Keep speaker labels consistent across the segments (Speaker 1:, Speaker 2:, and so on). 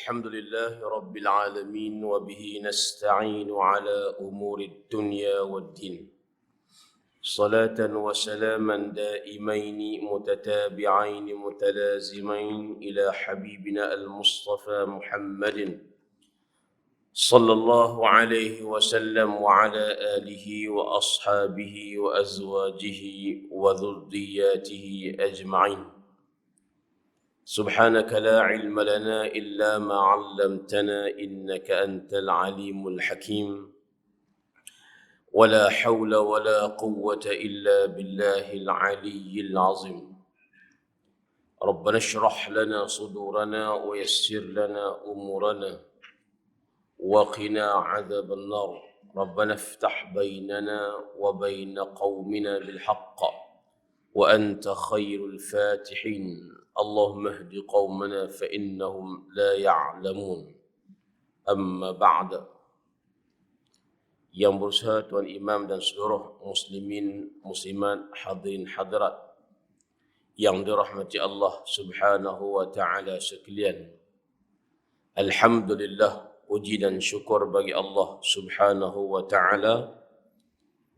Speaker 1: الحمد لله رب العالمين وبه نستعين على أمور الدنيا والدين صلاة وسلاما دائمين متتابعين متلازمين إلى حبيبنا المصطفى محمد صلى الله عليه وسلم وعلى آله وأصحابه وأزواجه وذرياته أجمعين. سبحانك لا علم لنا إلا ما علمتنا إنك أنت العليم الحكيم ولا حول ولا قوة إلا بالله العلي العظيم. ربنا اشرح لنا صدورنا ويسر لنا أمورنا وقنا عذاب النار. ربنا افتح بيننا وبين قومنا بالحق وأنت خير الفاتحين. اللهم اهد قومنا فإنهم لا يعلمون. أما بعد. Yang berusaha Tuan Imam dan seluruh muslimin, muslimat, hadirin hadirat yang dirahmati Allah Subhanahu wa taala sekalian. Alhamdulillah, puji dan syukur bagi Allah Subhanahu wa taala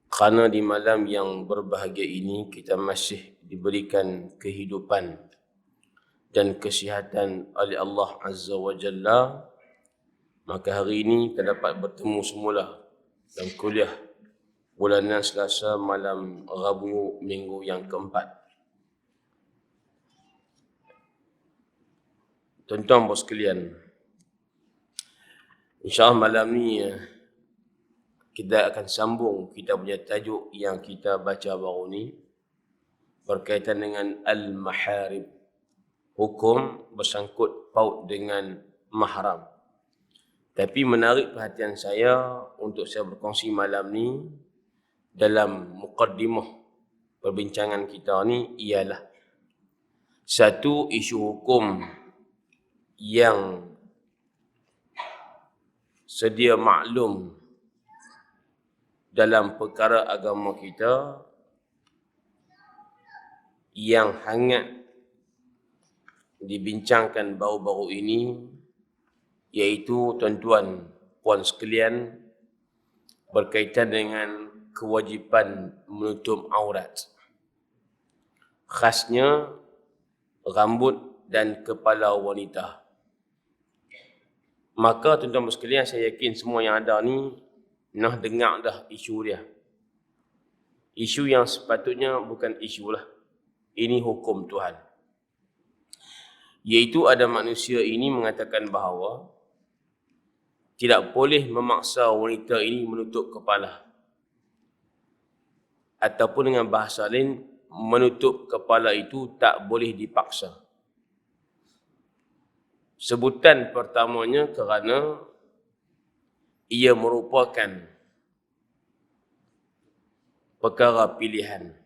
Speaker 1: kerana di malam yang berbahagia ini kita masih diberikan kehidupan dan kesihatan oleh Allah Azza wa Jalla. Maka hari ini kita dapat bertemu semula dalam kuliah bulanan Selasa malam Rabu minggu yang keempat. Tuan-tuan bos sekalian, insya-Allah malam ni kita akan sambung kita punya tajuk yang kita baca baru ni berkaitan dengan al-maharib, hukum bersangkut paut dengan mahram. Tapi menarik perhatian saya untuk saya berkongsi malam ni dalam muqaddimah perbincangan kita ni ialah satu isu hukum yang sedia maklum dalam perkara agama kita yang hangat dibincangkan baru-baru ini, iaitu tuan-tuan puan sekalian berkaitan dengan kewajipan menutup aurat, khasnya rambut dan kepala wanita. Maka tuan-tuan sekalian, saya yakin semua yang ada ni nak dengar dah isu dia. Isu yang sepatutnya bukan isu lah. Ini hukum Tuhan. Iaitu ada manusia ini mengatakan bahawa tidak boleh memaksa wanita ini menutup kepala. Ataupun dengan bahasa lain, menutup kepala itu tak boleh dipaksa. Sebutan pertamanya kerana ia merupakan perkara pilihan.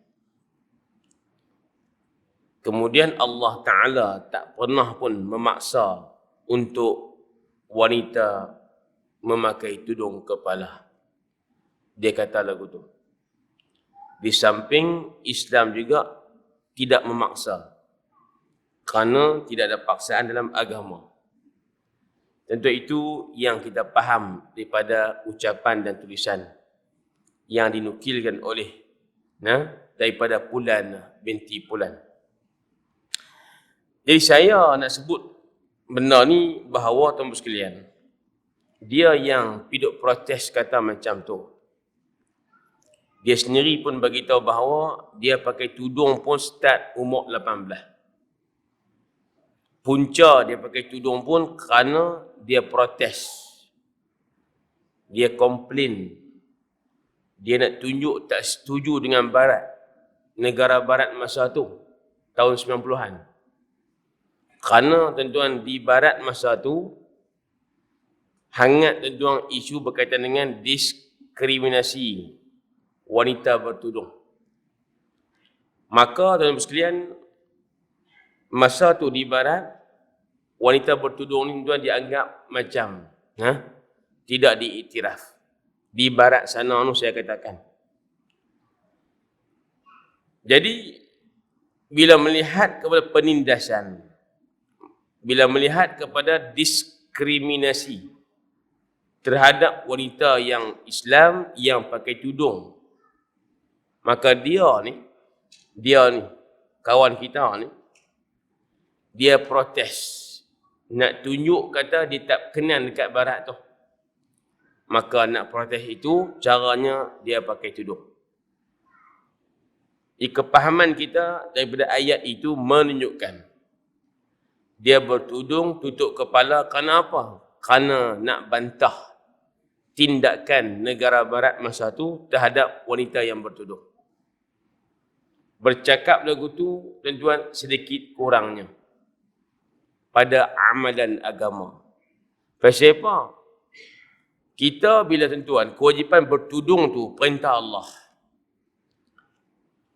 Speaker 1: Kemudian Allah Ta'ala tak pernah pun memaksa untuk wanita memakai tudung kepala. Dia kata lagu tu. Di samping Islam juga tidak memaksa, kerana tidak ada paksaan dalam agama. Tentu itu yang kita faham daripada ucapan dan tulisan yang dinukilkan oleh daripada Pulan binti Pulan. Jadi saya nak sebut benda ni bahawa tuan-tuan sekalian, dia yang piduk protes kata macam tu, dia sendiri pun bagi tahu bahawa dia pakai tudung pun start umur 18. Punca dia pakai tudung pun kerana dia protes. Dia komplain. Dia nak tunjuk tak setuju dengan barat. Negara barat masa tu, tahun 90-an. Kerana tuan-tuan di barat masa tu, hangat tuan-tuan isu berkaitan dengan diskriminasi wanita bertudung. Maka tuan-tuan sekalian, masa tu di barat, wanita bertudung ni tuan dianggap macam tidak diiktiraf. Di barat sana tu saya katakan. Jadi bila melihat kepada penindasan, bila melihat kepada diskriminasi diskriminasi terhadap wanita yang Islam yang pakai tudung. Maka dia ni, kawan kita ni, dia protes. Nak tunjuk kata dia tak kenan dekat barat tu. Maka nak protes itu, caranya dia pakai tudung. Kepahaman kita daripada ayat itu menunjukkan dia bertudung tutup kepala kerana apa? Kerana nak bantah tindakan negara barat masa tu terhadap wanita yang bertudung. Bercakap lagu tu, tuan-tuan, sedikit kurangnya pada amalan agama. Pasal apa? Kita bila tuan-tuan, kewajipan bertudung tu perintah Allah.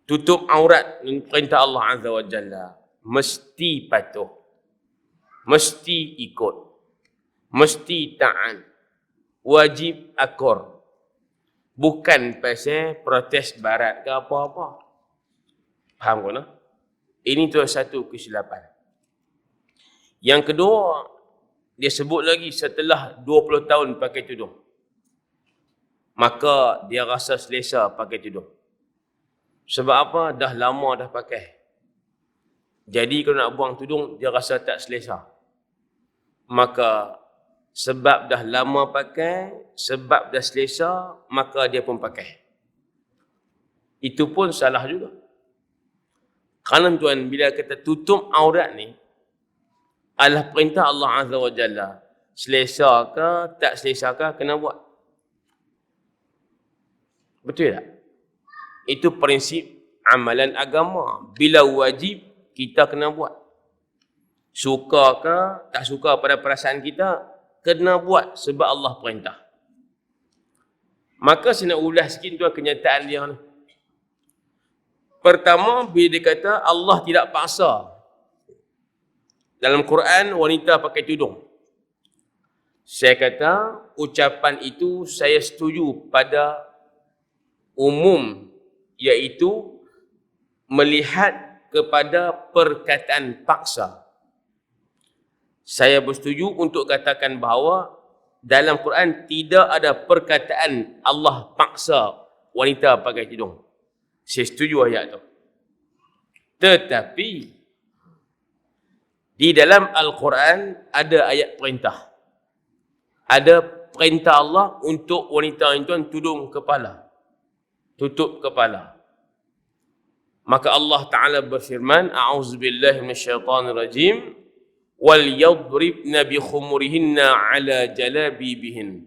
Speaker 1: Tutup aurat perintah Allah Azza wa Jalla. Mesti patuh. Mesti ikut. Mesti taat. Wajib akur. Bukan pasal protes barat ke apa-apa. Faham ke? Ini tu satu kesilapan. Yang kedua, dia sebut lagi setelah 20 tahun pakai tudung, maka dia rasa selesa pakai tudung. Sebab apa? Dah lama dah pakai. Jadi kalau nak buang tudung, dia rasa tak selesa. Maka sebab dah lama pakai, sebab dah selesa, maka dia pun pakai. Itu pun salah juga. Kerana tuan, bila kita tutup aurat ni, adalah perintah Allah Azza wa Jalla. Selesa ke, tak selesa ke, kena buat. Betul tak? Itu prinsip amalan agama. Bila wajib, kita kena buat. Suka ke, tak suka pada perasaan kita, kena buat sebab Allah perintah. Maka saya nak ulas sikit tuan kenyataan dia ni. Pertama, bila dia kata Allah tidak paksa. Dalam Quran, wanita pakai tudung. Saya kata, ucapan itu saya setuju pada umum, iaitu melihat kepada perkataan paksa. Saya bersetuju untuk katakan bahawa dalam Quran tidak ada perkataan Allah paksa wanita pakai tudung. Saya setuju ayat tu. Tetapi di dalam Al-Quran ada ayat perintah. Ada perintah Allah untuk wanita itu tudung kepala. Tutup kepala. Maka Allah Ta'ala berfirman, A'udzubillahi minasyaitanirrajim, wal yadribna bi khumurihinna ala jalabibihin.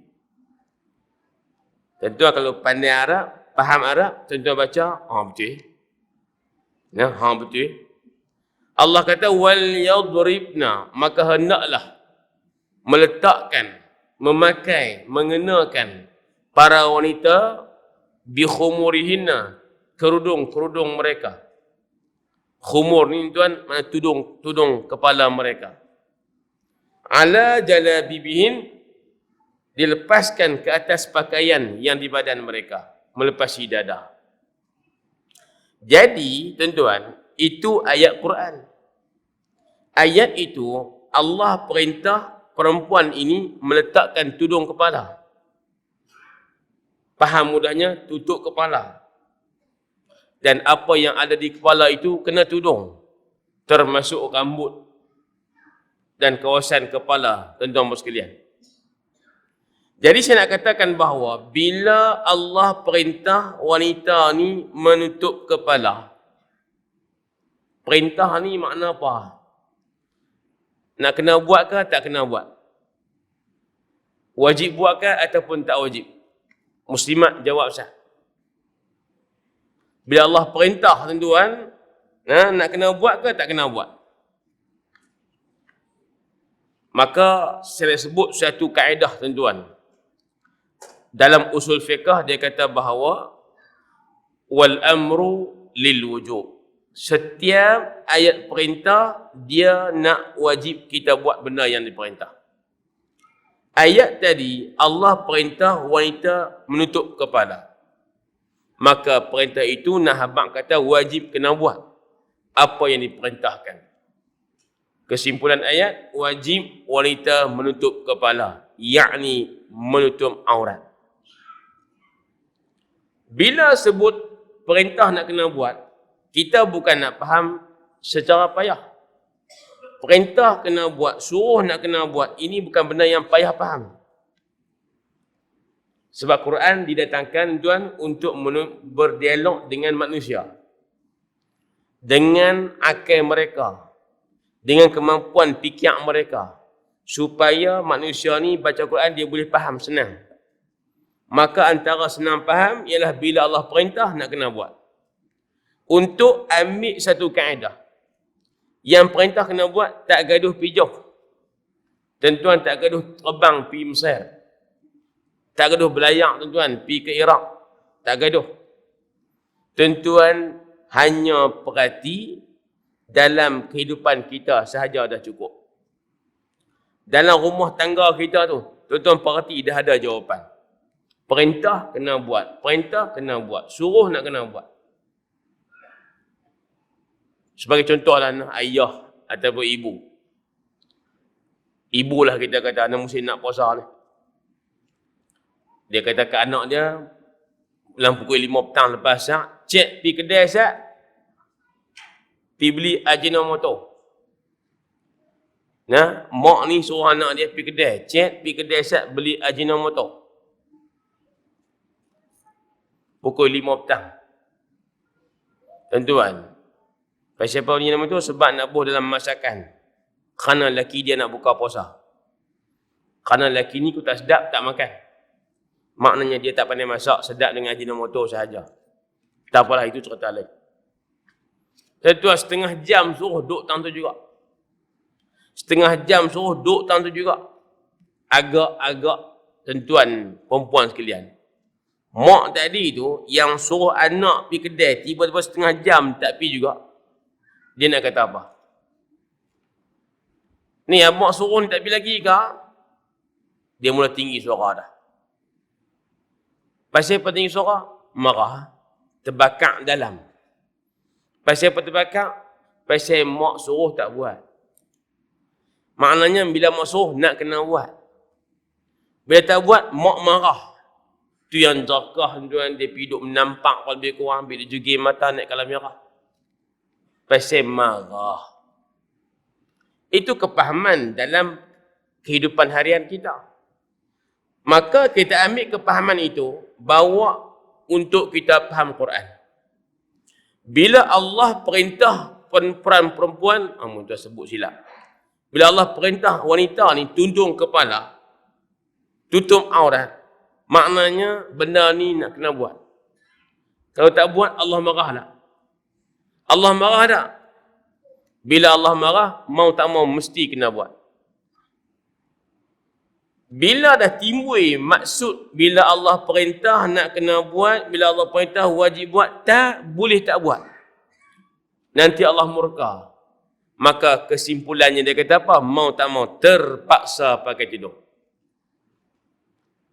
Speaker 1: Tentu kalau pandai Arab, faham Arab, tentu baca, betul. Ya, betul. Allah kata wal yadribna, maka hendaklah meletakkan, memakai, mengenakan para wanita bi khumurihinna, kerudung mereka. Khumur ni tuan, mana tudung kepala mereka. Ala jalabibihin, dilepaskan ke atas pakaian yang di badan mereka, melepasi dada. Jadi, tuan-tuan, itu ayat Quran. Ayat itu Allah perintah perempuan ini meletakkan tudung kepala. Faham mudahnya, tutup kepala. Dan apa yang ada di kepala itu kena tudung. Termasuk rambut dan kawasan kepala, tuan-tuan sekalian. Jadi saya nak katakan bahawa bila Allah perintah wanita ni menutup kepala, perintah ni makna apa? Nak kena buat ke tak kena buat? Wajib buat ke ataupun tak wajib? Muslimat jawab sah. Bila Allah perintah, tuan-tuan, nak kena buat ke tak kena buat? Maka saya sebut satu kaedah, tuan-tuan. Dalam usul fiqh dia kata bahawa wal amru lil wujub. Setiap ayat perintah dia nak wajib kita buat benda yang diperintah. Ayat tadi Allah perintah wanita menutup kepala. Maka perintah itu nak habaq kata wajib kena buat apa yang diperintahkan. Kesimpulan ayat, wajib wanita menutup kepala, yakni menutup aurat. Bila sebut perintah nak kena buat, kita bukan nak faham secara payah. Perintah kena buat, suruh nak kena buat, ini bukan benda yang payah faham. Sebab Quran didatangkan tuan untuk berdialog dengan manusia. Dengan akal mereka. Dengan kemampuan fikir mereka. Supaya manusia ni baca Quran dia boleh faham senang. Maka antara senang faham ialah bila Allah perintah nak kena buat. Untuk ambil satu kaedah. Yang perintah kena buat tak gaduh pi Johor. Tuan-tuan tak gaduh terbang pi Mesir. Tak gaduh belayak tuan-tuan pi ke Iraq. Tak gaduh. Tuan-tuan hanya perhati dalam kehidupan kita sahaja dah cukup. Dalam rumah tangga kita tu, tuan-tuan perhati dah ada jawapan. Perintah kena buat, perintah kena buat, suruh nak kena buat. Sebagai contohlah ayah ataupun ibu. Ibulah kita kata anak musim nak puasa ni. Dia kata ke anak dia, dalam pukul 5 petang lepas syak, cek pergi kedai syak, pergi beli Ajinomoto. Nah, mak ni suruh anak dia pergi kedai, cek pergi kedai syak beli Ajinomoto. Pukul 5 petang. Tuan-tuan, pasal apa ni nama tu? Sebab nak buh dalam masakan. Kerana lelaki dia nak buka puasa. Kerana lelaki ni ku tak sedap, tak makan. Maknanya dia tak pandai masak, sedap dengan Ajinomoto sahaja. Tak apalah, itu cerita lain. Tuan-tuan, setengah jam suruh duduk tang tu juga. Setengah jam suruh duduk tang tu juga. Agak-agak, tuan-tuan, perempuan sekalian. Mak tadi tu, yang suruh anak pergi kedai, tiba-tiba setengah jam tak pergi juga. Dia nak kata apa? Ni, mak suruh ni tak pergi lagi ke? Dia mula tinggi suara dah. Pasal apa tinggi suara? Marah. Terbakar dalam. Pasal apa terbakar? Pasal mak suruh tak buat. Maknanya bila mak suruh nak kena buat. Bila tak buat, mak marah. Tu yang zakah tuan dia pergi duduk menampak lebih kurang. Bila jugir mata naik kalam merah. Pasal marah. Itu kepahaman dalam kehidupan harian kita. Maka kita ambil kepahaman itu, bawa untuk kita faham Quran. Bila Allah perintah perempuan, tuan sebut silap. Bila Allah perintah wanita ni tundung kepala, tutup aurat, maknanya benda ni nak kena buat. Kalau tak buat, Allah marah tak? Allah marah tak? Bila Allah marah, mau tak mau mesti kena buat. Bila dah timbul maksud bila Allah perintah nak kena buat, bila Allah perintah wajib buat, tak boleh tak buat. Nanti Allah murka. Maka kesimpulannya dia kata apa? Mau tak mau terpaksa pakai tudung.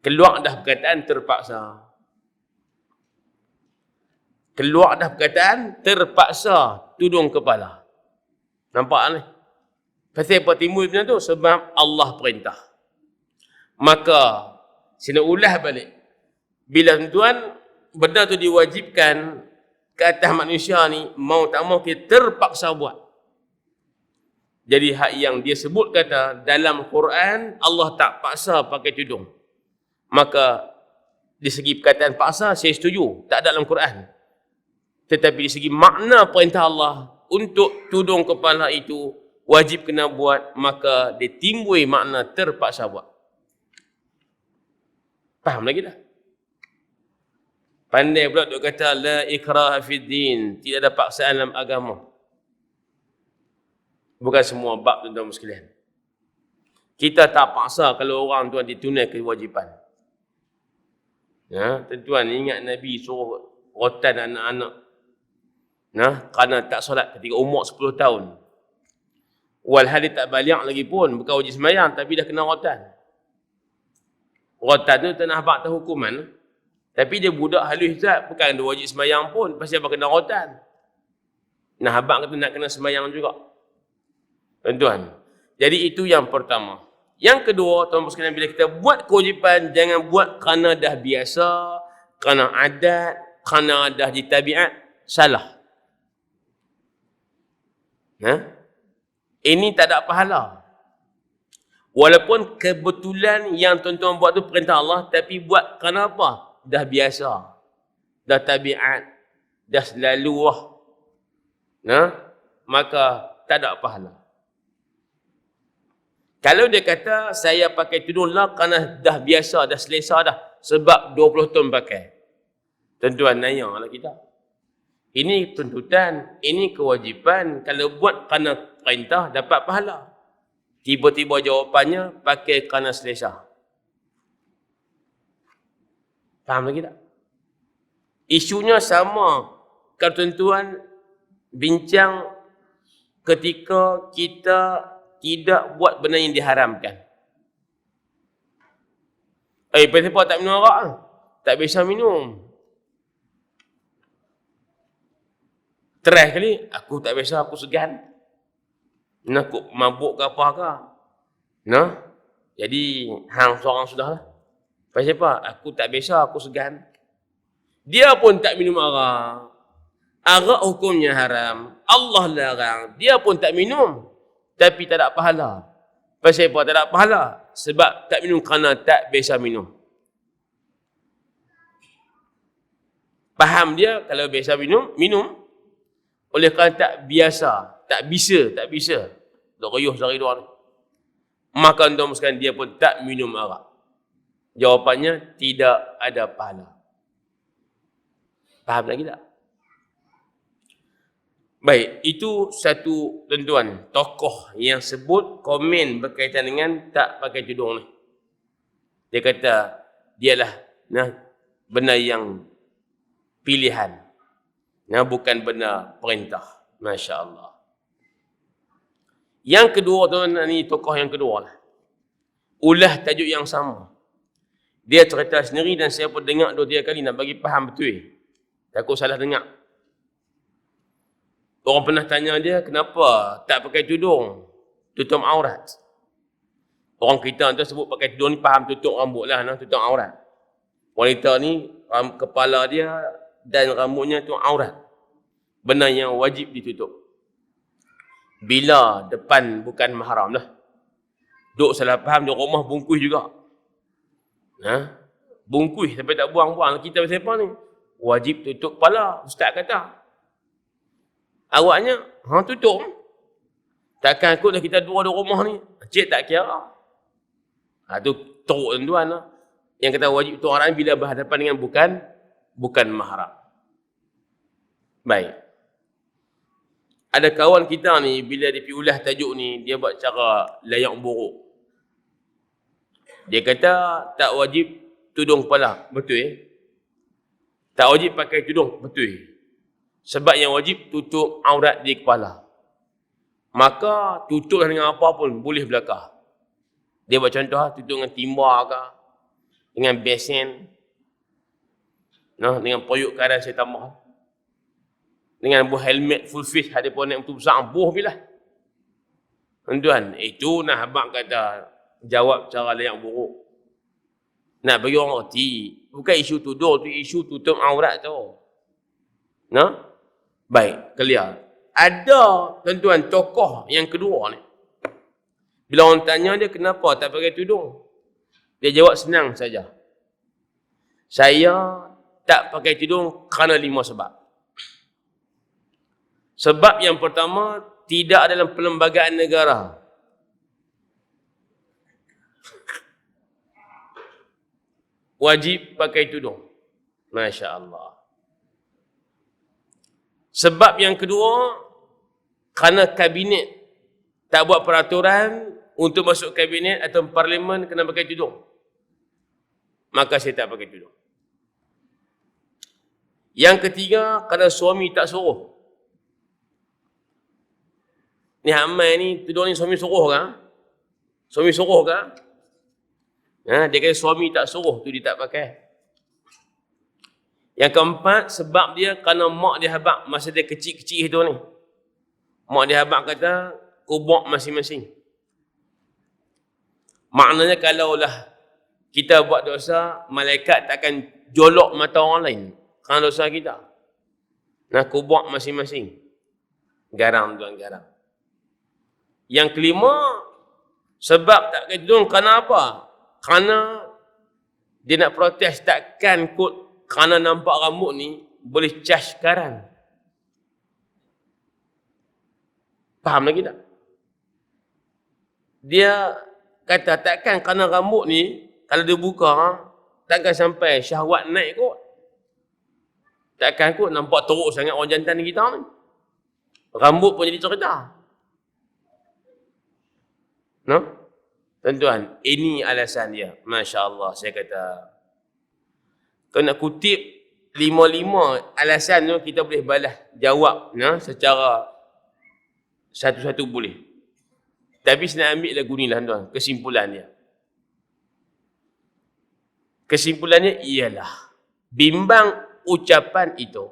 Speaker 1: Keluar dah perkataan terpaksa. Keluar dah perkataan terpaksa tudung kepala. Nampak ni? Pasal apa timbul benda tu? Sebab Allah perintah. Maka, sila ulah balik. Bila tuan, benda tu diwajibkan ke atas manusia ni, mau tak mau kita terpaksa buat. Jadi hak yang dia sebut kata, dalam Quran, Allah tak paksa pakai tudung. Maka, di segi perkataan paksa, saya setuju. Tak ada dalam Quran. Tetapi di segi makna perintah Allah, untuk tudung kepala itu, wajib kena buat, maka dia timbul makna terpaksa buat. Faham lagi dah? Pandai pula duk kata la ikraha fid din, tidak ada paksaan dalam agama. Bukan semua bab tuan-tuan sekalian. Kita tak paksa kalau orang tuan ditunai kewajipan. Ya, tuan-tuan ingat Nabi suruh rotan anak-anak. Nah, kerana tak solat ketika umur 10 tahun. Walhal dia tak balik lagi pun, bukan wajib sembahyang tapi dah kena rotan. Rotan tu tak nak habak tahu hukuman. Tapi dia budak halus tak, bukan dia wajib sembahyang pun. Pasal apa kena rotan? Nah habak kata nak kena sembahyang juga. Tuan-tuan. Jadi itu yang pertama. Yang kedua, tuan-tuan sekalian, bila kita buat kewajipan, jangan buat kerana dah biasa, kerana adat, kerana dah di tabiat, salah. Ini tak ada pahala. Walaupun kebetulan yang tuan-tuan buat tu perintah Allah, tapi buat kerana apa? Dah biasa. Dah tabiat. Dah selalu maka tak ada pahala. Kalau dia kata, saya pakai tudung lah kerana dah biasa, dah selesa dah. Sebab 20 tahun pakai. Tuan-tuan, nanya kita. Ini tuntutan, ini kewajipan. Kalau buat kerana perintah, dapat pahala. Tiba-tiba jawapannya, pakai kerana selesa. Faham lagi tak? Isunya sama. Kalau tuan-tuan bincang ketika kita tidak buat benda yang diharamkan. Kenapa tak minum arak? Tak biasa minum. Try kali, aku tak biasa, aku segan. Aku mabuk ke apa ke? Jadi, hang seorang sudah lah. Pasal apa? Aku tak biasa, aku segan. Dia pun tak minum arak. Arak hukumnya haram. Allah larang. Dia pun tak minum. Tapi tak ada pahala. Pasal apa tak ada pahala? Sebab tak minum kerana tak biasa minum. Faham dia kalau biasa minum, minum. Oleh kerana tak biasa, tak bisa. Dok rayuh sehari dua ni. Maka tuan sekalian, dia pun tak minum arak. Jawapannya, tidak ada pahala. Faham lagi tak? Baik, itu satu tuan-tuan, tokoh yang sebut komen berkaitan dengan tak pakai tudung ni. Dia kata, dialah benda yang pilihan. Bukan benda perintah. Masya Allah. Yang kedua, tuan-tuan, ni tokoh yang kedua lah. Ulah tajuk yang sama. Dia cerita sendiri dan saya pun dengar 2-3 kali nak bagi faham betul. Takut salah dengar. Orang pernah tanya dia, kenapa tak pakai tudung? Tutup aurat. Orang kita tu sebut pakai tudung ni faham tutup rambut lah, tutup aurat. Wanita ni, kepala dia dan rambutnya tu aurat. Benda yang wajib ditutup. Bila depan bukan mahram lah. Duk salah faham, di rumah bungkus juga. Bungkus sampai tak buang-buang. Kita siapa ni? Wajib tutup kepala, ustaz kata. Awaknya, tutup. Takkan ikutlah kita dua di rumah ni. Cik tak kira. Tu teruk tuan-tuan lah. Yang kata wajib tutup aurat bila berhadapan dengan bukan mahram. Baik. Ada kawan kita ni, bila dia pergi ulas tajuk ni, dia buat cara layak buruk. Dia kata, tak wajib tudung kepala. Betul Tak wajib pakai tudung. Betul. Sebab yang wajib tutup aurat di kepala. Maka tutup dengan apa pun boleh belakang. Dia buat contoh, tutup dengan timba ke, dengan besen, dengan periuk keadaan saya tambah. Dengan buah helmet full face, ada pun naik betul besar, buah bilah. Tuan, itu nak habak kata, jawab cara layak buruk. Nak bagi orang reti, bukan isu tudung tu, isu tutup aurat tu. Baik, clear. Ada, tuan-tuan, tokoh yang kedua ni. Bila orang tanya dia, kenapa tak pakai tudung? Dia jawab senang saja. Saya tak pakai tudung kerana 5 sebab. Sebab yang pertama, tidak dalam perlembagaan negara. Wajib pakai tudung. Masya Allah. Sebab yang kedua, kerana kabinet tak buat peraturan untuk masuk kabinet atau parlimen kena pakai tudung. Maka saya tak pakai tudung. Yang ketiga, kerana suami tak suruh. Ni Hamai ni, tudung ni suami suruh kan? Suami suruh kan? Dia kata suami tak suruh tu dia tak pakai. Yang keempat, sebab dia kerana mak dia habak masa dia kecil-kecil tu ni. Mak dia habak kata, kubur masing-masing. Maknanya kalaulah kita buat dosa, malaikat takkan jolok mata orang lain kerana dosa kita. Nah, kubur masing-masing. Garang tuan, garang. Yang kelima, sebab tak pakai tudung kerana apa? Kerana dia nak protes, takkan kot kerana nampak rambut ni boleh charge karan. Faham lagi tak? Dia kata takkan kerana rambut ni kalau dia buka takkan sampai syahwat naik kot. Takkan kot nampak teruk sangat orang jantan kita ni. Rambut pun jadi cerita. No? Tuan-tuan, ini alasan dia. Masya Allah, saya kata. Kalau nak kutip 5 alasan tu, kita boleh balas jawab secara satu-satu boleh. Tapi saya nak ambil lagu ni lah tuan, kesimpulannya. Kesimpulannya ialah, bimbang ucapan itu,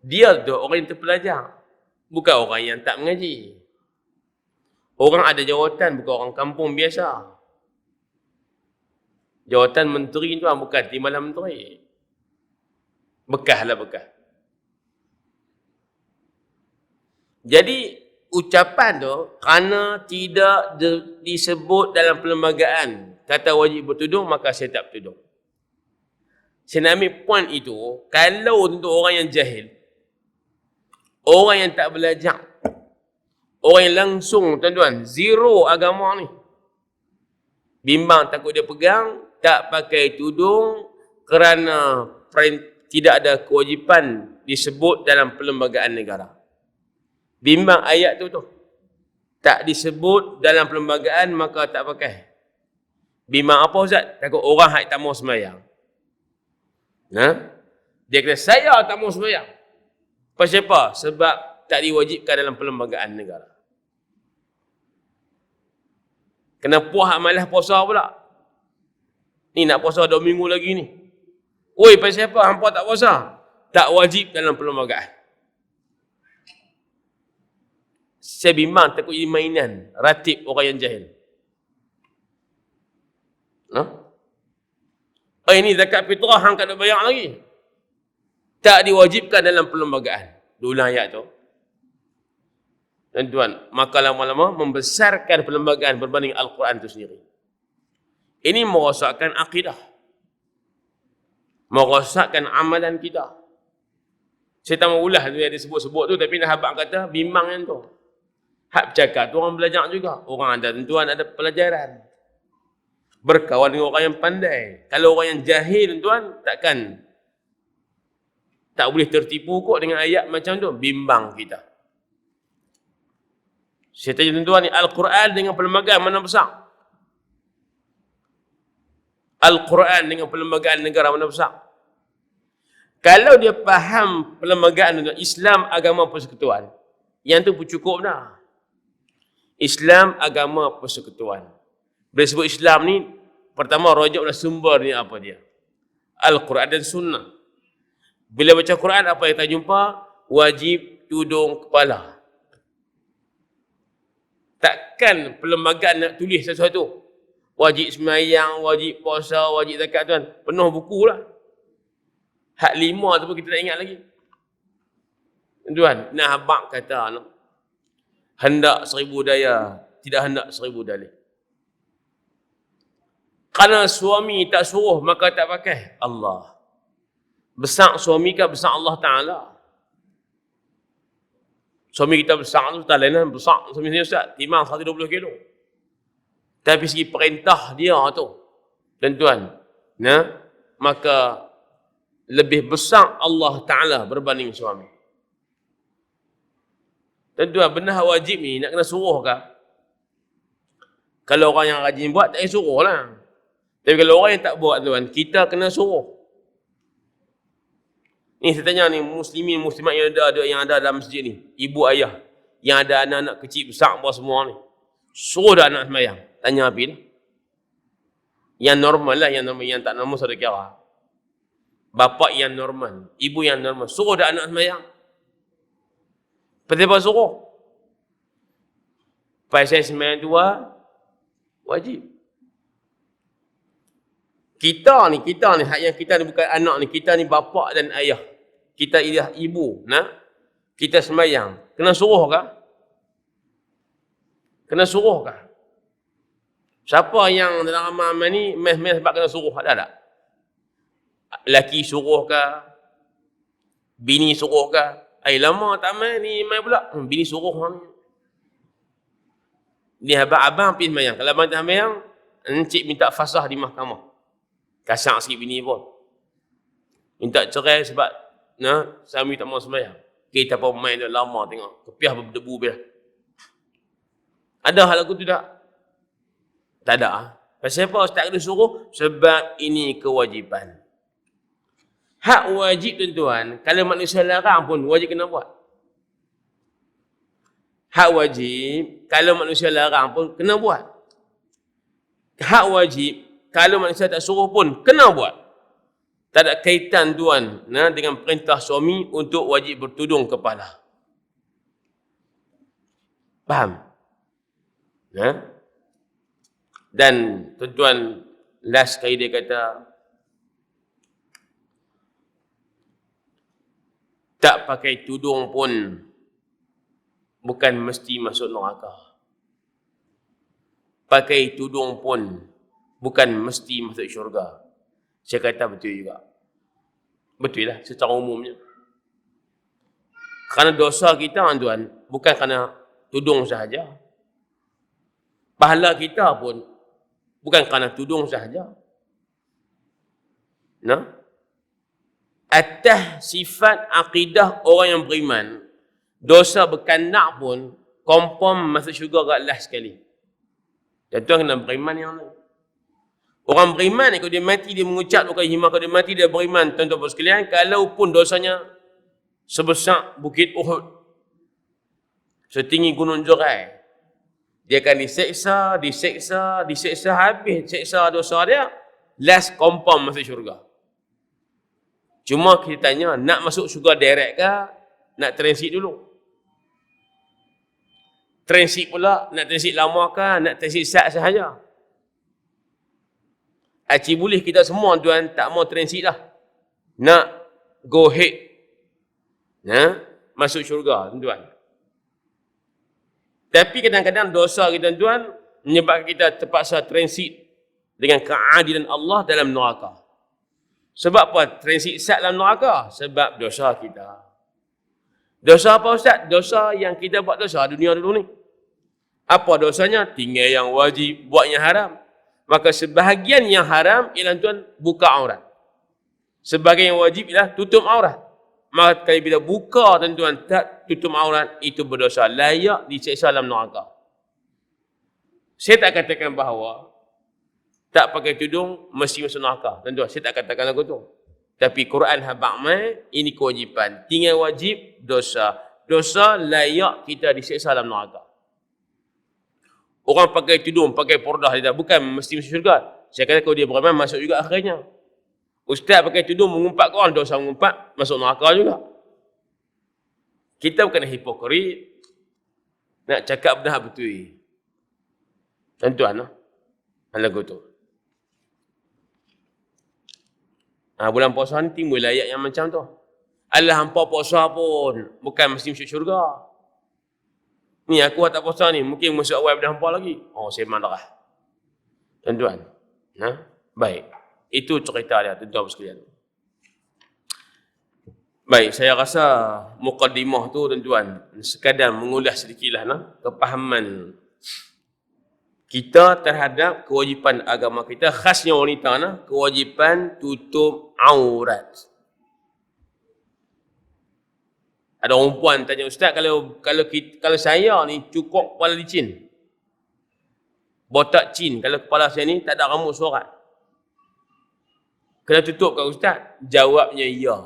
Speaker 1: dia tu orang yang terpelajar, bukan orang yang tak mengaji. Orang ada jawatan, bukan orang kampung biasa. Jawatan menteri tu bukan timbalan menteri. Bekas lah bekas. Jadi, ucapan tu, kerana tidak disebut dalam perlembagaan kata wajib bertudung, maka saya tak bertudung. Saya nak ambil point itu, kalau untuk orang yang jahil, orang yang tak belajar, orang yang langsung, tuan-tuan, zero agama ni, bimbang takut dia pegang, tak pakai tudung kerana tidak ada kewajipan disebut dalam perlembagaan negara. Bimbang ayat tu. Tak disebut dalam perlembagaan, maka tak pakai. Bimbang apa Ustaz? Takut orang hak tak mau sembahyang. Dia kata, saya tak mau sembahyang. Pasal apa? Sebab tak diwajibkan dalam perlembagaan negara. Kena puas malas puasa pula. Ni nak puasa 2 minggu lagi ni. Oi, pasal apa hampa tak puasa? Tak wajib dalam perlembagaan. Saya bimbang takut jadi mainan ratib orang yang jahil. Ini zakat fitrah hang tak ada bayar lagi. Tak diwajibkan dalam perlembagaan. Ulang ayat tu. Tuan-tuan, maka lama-lama membesarkan perlembagaan berbanding Al-Quran itu sendiri. Ini merosakkan akidah. Merosakkan amalan kita. Saya tak mau ulah dia disebut-sebut tu, tapi nak habak kata bimbang yang tu. Hak bercakap tu orang belajar juga. Orang ada tuan ada pelajaran. Berkawan dengan orang yang pandai. Kalau orang yang jahil tuan, takkan tak boleh tertipu kok dengan ayat macam tu. Bimbang kita. Saya tanya tuan-tuan ni, Al-Quran dengan perlembagaan mana besar? Al-Quran dengan perlembagaan negara mana besar? Kalau dia faham perlembagaan Islam agama persekutuan, yang tu pun cukup dah. Islam agama persekutuan. Bila sebut Islam ni, pertama rujuk dah sumber ni apa dia? Al-Quran dan Sunnah. Bila baca Quran, apa yang kita jumpa? Wajib tudung kepala. Takkan perlembagaan nak tulis sesuatu. Wajib semayang, wajib puasa, wajib zakat tuan. Penuh buku lah. Hak 5 tu pun kita tak ingat lagi. Tuan, nak habak kata, hendak 1000 daya, tidak hendak 1000 dalih. Kerana suami tak suruh, maka tak pakai. Allah. Besar suami ke besar Allah Ta'ala? Suami kita besar tu, tak lain besar. Suami saya Ustaz, timang 120 kilo. Tapi segi perintah dia tu, tuan-tuan, maka lebih besar Allah Ta'ala berbanding suami. Tuan-tuan, benda wajib ni nak kena suruh ke? Kalau orang yang rajin buat, tak payah suruh lah. Tapi kalau orang yang tak buat tuan, kita kena suruh. Ni saya tanya ni, muslimin, muslimat yang ada dalam masjid ni, ibu ayah, yang ada anak-anak kecil, besar, bawah semua ni. Suruh dah anak sembahyang. Tanya apa ni? Yang normal lah, yang normal, yang tak normal saya kira. Bapa yang normal, ibu yang normal, suruh dah anak sembahyang. Kenapa suruh? Pasal sembahyang tu wajib. Kita ni, hak yang kita ni bukan anak ni, kita ni bapa dan ayah. Kita ialah ibu, nah. Kita sembahyang. Kena suruh kah? Kena suruh kah? Siapa yang dalam amal-amal ni, mes-mes sebab kena suruh, ada tak? Laki suruh kah? Bini suruh kah? Lama tak main ni, main pula. Bini suruh ni. Ni abang pergi sembahyang. Kalau abang tak sembahyang, encik minta fasah di mahkamah. Kasar sikit bini pun. Minta cerai sebab suami tak mau sembahyang. Kita pun main dah lama tengok. Kepiah berdebu bila. Ada hal lagu tu tak? Tak ada. Pasal apa Ustaz kena suruh? Sebab ini kewajipan. Hak wajib tuan-tuan, kalau manusia larang pun wajib kena buat. Hak wajib, kalau manusia larang pun kena buat. Hak wajib, kalau manusia tak suruh pun kena buat. Tak ada kaitan tuan dengan perintah suami untuk wajib bertudung kepala. Faham? Dan tuan-tuan, last kali dia kata, tak pakai tudung pun bukan mesti masuk neraka. Pakai tudung pun bukan mesti masuk syurga. Saya kata betul juga. Betul lah secara umumnya. Kerana dosa kita tuan, bukan kerana tudung sahaja. Pahala kita pun bukan kerana tudung sahaja. Atas sifat akidah orang yang beriman, dosa berkandak pun confirm masuk syurga kat last sekali. Dan tuan kena beriman yang lain. Orang beriman ni kalau dia mati dia mengucap dua kali himah, kalau dia mati dia beriman, tuan-tuan sekalian, kalau pun dosanya sebesar bukit Uhud, setinggi gunung Jorai, dia akan diseksa habis seksa dosa dia, last confirm masuk syurga. Cuma kita tanya, nak masuk syurga direct ke? Nak transit dulu? Transit pula, nak transit lama ke? Nak transit sat sahaja? Acik boleh kita semua tuan tak mau transit lah. Nak go ahead. Masuk syurga tuan. Tapi kadang-kadang dosa kita tuan menyebabkan kita terpaksa transit dengan keadilan Allah dalam neraka. Sebab apa transit sat dalam neraka? Sebab dosa kita. Dosa apa Ustaz? Dosa yang kita buat dosa dunia dulu ni. Apa dosanya? Tinggal yang wajib, buat yang haram. Maka sebahagian yang haram ialah tuan buka aurat. Sebahagian yang wajib ialah tutup aurat. Maka kalau bila buka tuan-tuan tak tutup aurat, itu berdosa, layak diseksa dalam neraka. Saya tak katakan bahawa tak pakai tudung mesti masuk neraka. Tuan-tuan, saya tak katakan lagu tu. Tapi Quran habaq mai, ini kewajipan. Tinggal wajib, dosa. Dosa layak kita diseksa dalam neraka. Orang pakai tudung, pakai pordah, dia bukan mesti masuk syurga. Saya kata kalau dia beriman, masuk juga akhirnya. Ustaz pakai tudung mengumpat ke orang, dosa mengumpat, masuk neraka juga. Kita bukan hipokrit. Nak cakap benar betul. Tuan-tuan, lagu tu. Bulan puasa ni timbul ayat yang macam tu. Allah hampa puasa pun bukan mesti masuk syurga. Ni aku tak puasa ni, mungkin masuk awal dah hampa lagi. Saya marah. Tuan-tuan. Baik. Itu cerita dia, tuan-tuan sekalian. Baik, saya rasa muqaddimah tu tuan-tuan sekadar mengulas sedikitlah kepahaman kita terhadap kewajipan agama kita, khasnya wanita kewajipan tutup aurat. Ada orang perempuan tanya, Ustaz, kalau saya ni cukup kepala licin, botak cin, kalau kepala saya ni tak ada rambut sorat, kena tutup ke Ustaz? Jawabnya ya.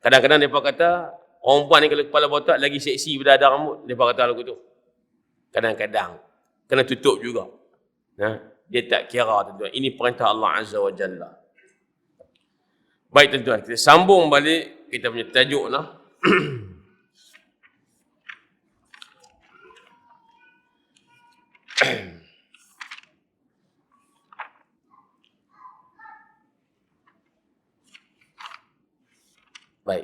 Speaker 1: Kadang-kadang mereka kata, orang perempuan ni kalau kepala botak lagi seksi daripada ada rambut. Mereka kata lagu tu. Kadang-kadang. Kena tutup juga. Dia tak kira tuan-tuan. Ini perintah Allah Azza wa Jalla. Baik tuan-tuan, kita sambung balik kita punya tajuk . Baik.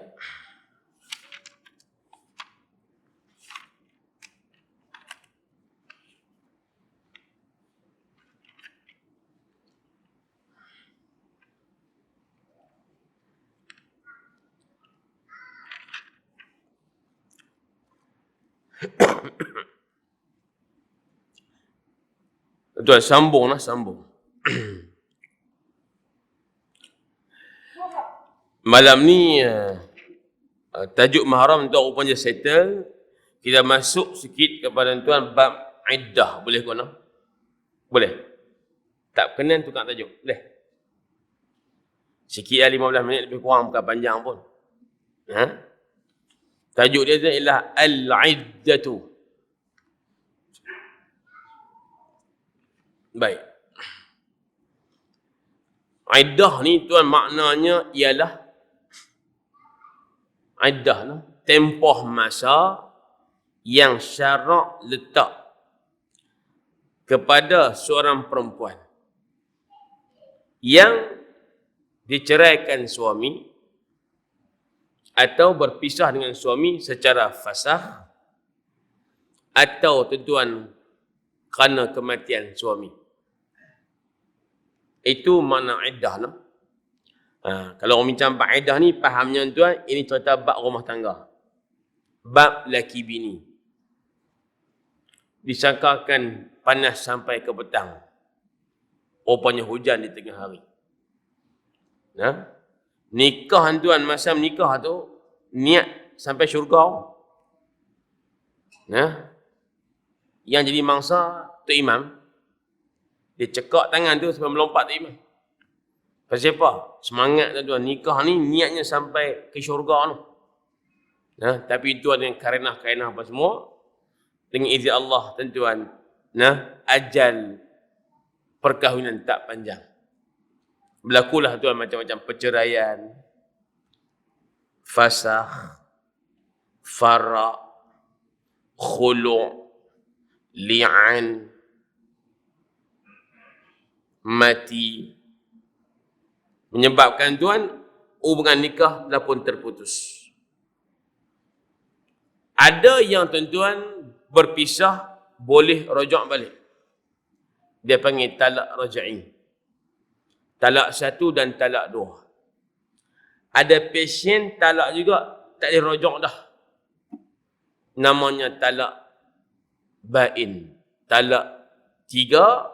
Speaker 1: Tuan sambung. Malam ni tajuk mahram tu rupanya settle. Kita masuk sikit kepada tuan bab iddah. Boleh ke no? Boleh. Tak kena tukar tajuk. Boleh. Sikit lah 15 minit lebih kurang, bukan panjang pun. Tajuk dia ialah al-iddatu. Baik. Iddah ni tuan maknanya ialah iddah lah, tempoh masa yang syarak letak kepada seorang perempuan yang diceraikan suami atau berpisah dengan suami secara fasakh atau tuan kerana kematian suami. Itu makna iddah lah. Kalau orang bincang bab iddah ni, fahamnya tuan, ini cerita bab rumah tangga. Bab laki bini. Disangkakan panas sampai ke petang. Rupanya hujan di tengah hari. Nikah tuan, masa menikah tu, niat sampai syurga. Yang jadi mangsa, Tok Imam, dia cekak tangan tu sampai melompat Tok Imam. Pasal apa? Semangat tuan, nikah ni niatnya sampai ke syurga tu. Tapi tuan dengan karenah-karenah apa semua, dengan izin Allah tuan, ajal perkahwinan tak panjang. Berlakulah tuan macam-macam perceraian, fasakh, farak, khulu', li'an, mati. Menyebabkan tuan, hubungan nikah dah pun terputus. Ada yang tuan-tuan berpisah boleh rajak balik. Dia panggil talak rajai. Talak 1 dan talak 2. Ada pasien talak juga tak boleh rajak dah. Namanya talak bain. Talak 3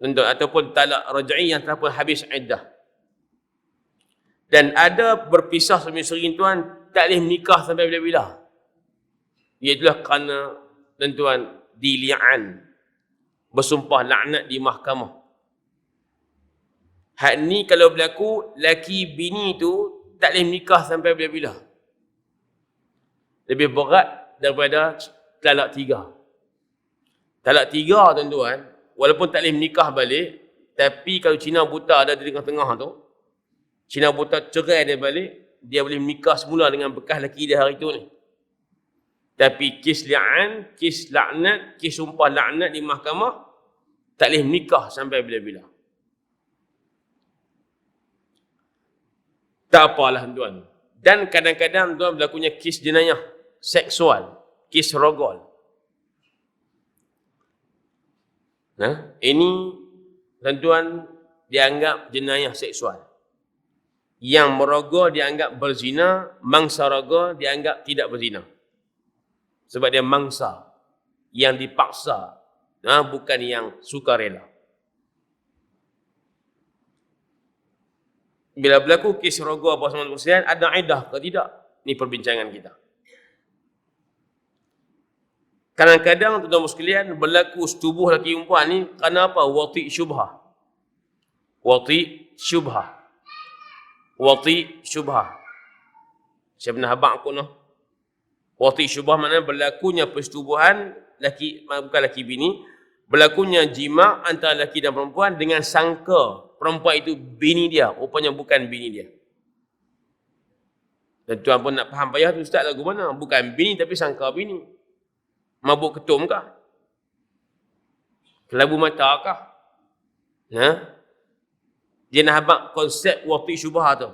Speaker 1: ataupun talak rajai yang telah pun habis iddah. Dan ada berpisah suami isteri tuan, tak boleh menikah sampai bila-bila. Iaitulah kerana tuan dili'an, bersumpah laknat di mahkamah. Hak ni kalau berlaku, laki bini tu tak boleh menikah sampai bila-bila. Lebih berat daripada talak 3. Talak 3 tuan-tuan, walaupun tak boleh menikah balik, tapi kalau Cina buta ada di tengah-tengah tu, Cina buta cerai dia balik, dia boleh menikah semula dengan bekas laki dia hari tu ni. Tapi kes li'an, kes laknat, kes sumpah laknat di mahkamah, tak boleh menikah sampai bila-bila. Tak apalah tuan. Dan kadang-kadang tuan berlakunya kes jenayah seksual, kes rogol. Ini tuan-tuan dianggap jenayah seksual. Yang merogol dianggap berzina, mangsa rogol dianggap tidak berzina. Sebab dia mangsa yang dipaksa, bukan yang sukarela. Bila berlaku kes rogol apa sama perselisihan, ada iddah ke tidak? Ini perbincangan kita. Kadang-kadang tuan-tuan sekalian berlaku setubuh lelaki perempuan ni kerana apa? Wati' syubhah. Wati' syubhah. Wati' syubhah. Saya pernah habang aku noh. Wati' syubhah maknanya berlakunya persetubuhan laki, bukan laki bini, berlakunya jima antara laki dan perempuan dengan sangka perempuan itu bini dia, rupanya bukan bini dia. Dan tuan pun nak faham payah tu, ustaz lagu mana? Bukan bini tapi sangka bini. Mabuk ketum kah? Kelabu mata kah? Dia nak habaq konsep wati' syubhah tu.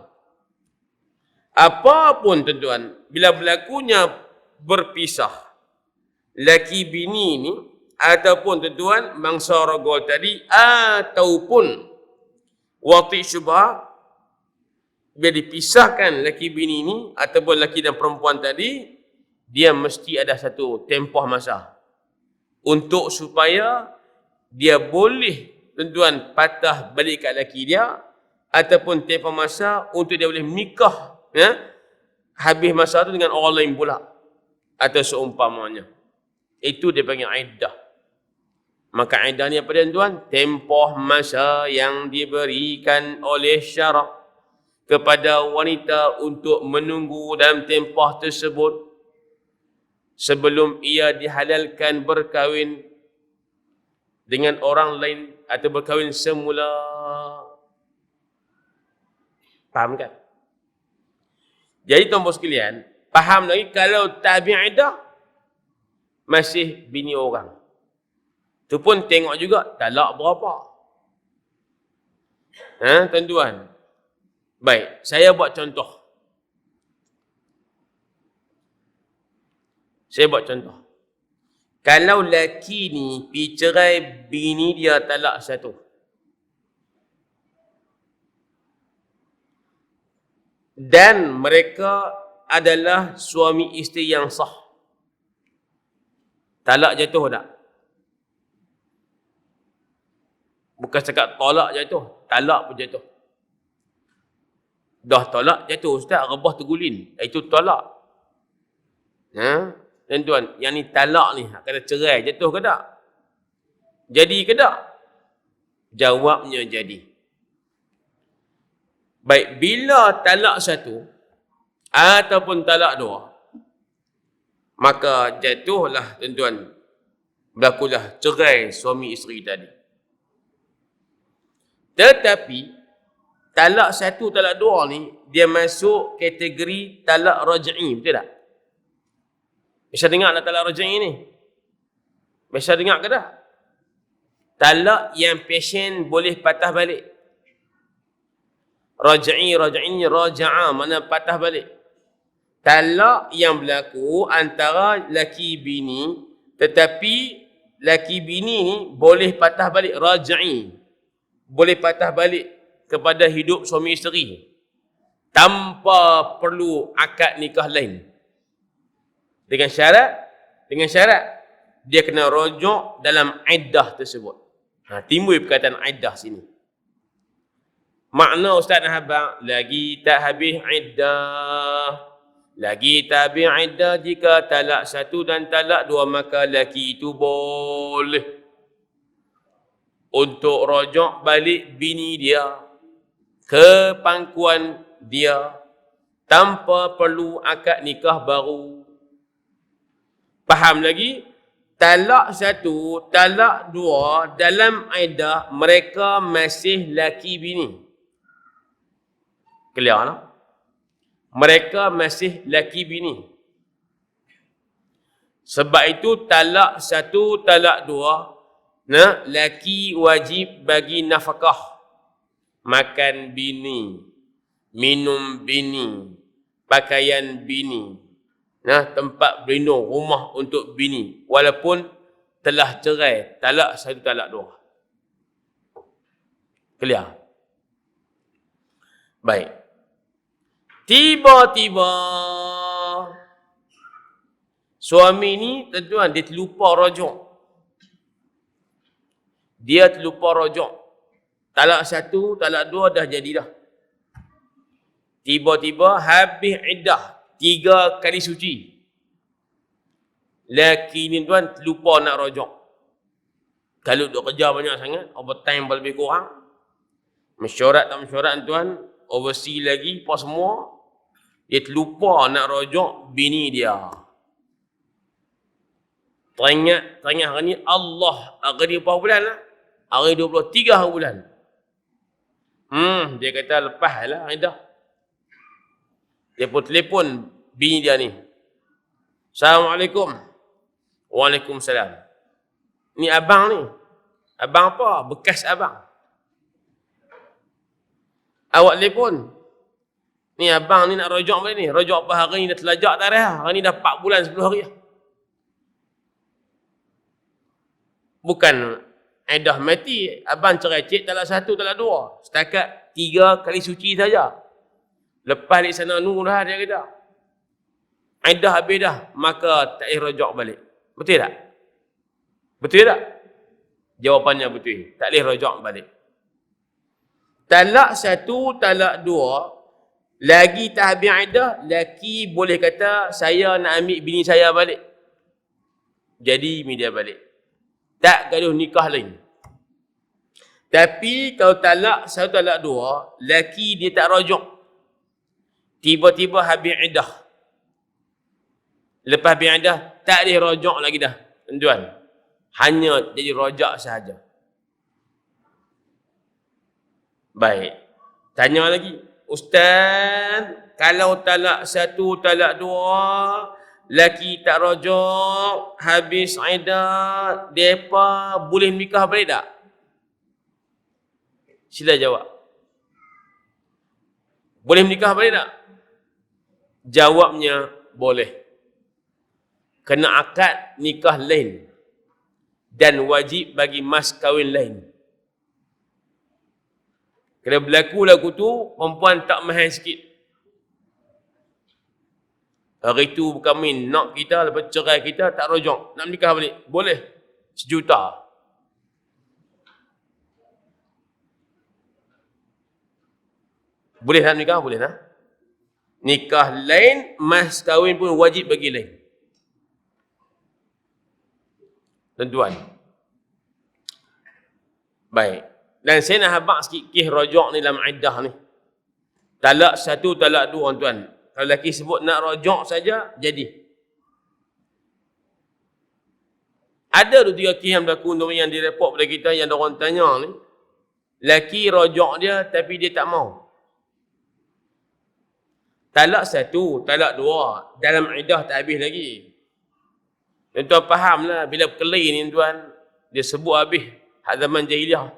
Speaker 1: Apapun tuan-tuan, bila berlakunya berpisah laki bini ni, ataupun tuan-tuan mangsa rogol tadi, ataupun wati syubhah, bila dipisahkan laki bini ni ataupun laki dan perempuan tadi, dia mesti ada satu tempoh masa untuk supaya dia boleh tuan-tuan patah balik kat laki dia, ataupun tempoh masa untuk dia boleh menikah, ya, habis masa tu dengan orang lain pula atau seumpamanya. Itu dia panggil iddah. Maka iddah ni apa dia tuan? Tempoh masa yang diberikan oleh syarak kepada wanita untuk menunggu dalam tempoh tersebut sebelum ia dihalalkan berkahwin dengan orang lain atau berkahwin semula. Faham kan? Jadi tuan-tuan sekalian, faham lagi kalau tak habis iddah masih bini orang. Tu pun tengok juga talak berapa. Tuan-tuan. Baik, saya buat contoh. Kalau laki ni pergi cerai bini dia talak satu. Dan mereka adalah suami isteri yang sah. Talak jatuh tak? Bukan cakap tolak jatuh, talak pun jatuh. Dah tolak jatuh ustaz, rebah tergulin. Itu tolak. Tuan-tuan, yang ni talak ni, kata cerai jatuh ke tak? Jadi ke tak? Jawabnya jadi. Baik, bila talak satu ataupun talak dua, maka jatuhlah tuan-tuan, berlakulah cerai suami isteri tadi. Tetapi talak satu, talak dua ni dia masuk kategori talak raj'i, betul tak? Biasa dengar tak talak raj'i ni? Biasa dengar ke dah? Talak yang pasien boleh patah balik. Raj'i ni raja'a, mana patah balik. Talak yang berlaku antara laki bini, tetapi laki bini ni boleh patah balik, raj'i. Boleh patah balik kepada hidup suami isteri tanpa perlu akad nikah lain. Dengan syarat dia kena rujuk dalam iddah tersebut. Timbul perkataan iddah sini. Makna ustaz dan abang, lagi tak habis iddah. Lagi tak habis iddah jika talak satu dan talak dua, maka laki itu boleh untuk rujuk balik bini dia ke pangkuan dia tanpa perlu akad nikah baru. Faham lagi? Talak satu, talak dua, dalam iddah mereka masih laki bini. Clear tak? Mereka masih laki bini. Sebab itu talak satu, talak dua, laki wajib bagi nafkah. Makan bini, minum bini, pakaian bini, tempat berlindung, rumah untuk bini, walaupun telah cerai, talak satu, talak dua. Clear? Baik. Tiba-tiba suami ni tuan-tuan dia terlupa rujuk. Talak satu, talak dua dah jadi dah. Tiba-tiba habis iddah 3 kali suci. Laki ni tuan terlupa nak rujuk. Kalau duk kerja banyak sangat, overtime lebih kurang. Mesyuarat tak mesyuarat tuan, overseas lagi, apa semua, dia terlupa nak rujuk bini dia. Teringat hari ni Allah, hari ni berapa bulan lah? Hari 23 hari bulan. Dia kata lepas lah dah. Dia pun telefon bini dia ni. Assalamualaikum. Waalaikumsalam. Ni abang ni. Abang apa? Bekas abang. Awak telefon. Ni abang ni nak rojak balik ni. Rojak apa hari ni dah telajak tak dah. Hari ni dah 4 bulan 10 hari dah. Bukan iddah mati. Abang cerai cik talak 1, talak 2. Setakat 3 kali suci saja. Lepas di sana nur dah dia kata. Iddah habis dah. Maka tak boleh rojak balik. Betul tak? Betul tak? Jawapannya betul. Tak boleh rojak balik. Talak 1, talak 2. Lagi tak habis iddah, laki boleh kata, saya nak ambil bini saya balik. Jadi dia balik. Tak gaduh nikah lain. Tapi kalau talak 1, talak 2, laki dia tak rojak. Tiba-tiba habis iddah. Lepas habis iddah, tak boleh rojak lagi dah. Tuan. Hanya jadi rojak sahaja. Baik. Tanya lagi. Ustaz, kalau talak 1, talak 2, laki tak rojak, habis iddah, depa boleh nikah balik tak? Sila jawab. Boleh nikah balik tak? Jawabnya, boleh. Kena akad nikah lain. Dan wajib bagi mas kahwin lain. Kena berlaku lagu tu, perempuan tak mahal sikit. Hari tu kami nak kita, lepas cerai kita, tak rojak. Nak nikah balik. Boleh. 1 juta. Boleh tak nikah? Boleh tak? Nikah lain, mas kahwin pun wajib bagi lain. Tuan-tuan. Baik. Dan saya nak habaq sikit kisah rojak ni dalam iddah ni. Talak 1, talak 2, tuan. Kalau lelaki sebut nak rojak saja, jadi. Ada tu 3 kisah yang berlaku yang direport pada kita, yang orang tanya ni. Lelaki rojak dia, tapi dia tak mau. Talak 1, talak 2, dalam iddah tak habis lagi. Tuan-tuan fahamlah, bila berkelahi ni tuan, dia sebut habis hak zaman jahiliah.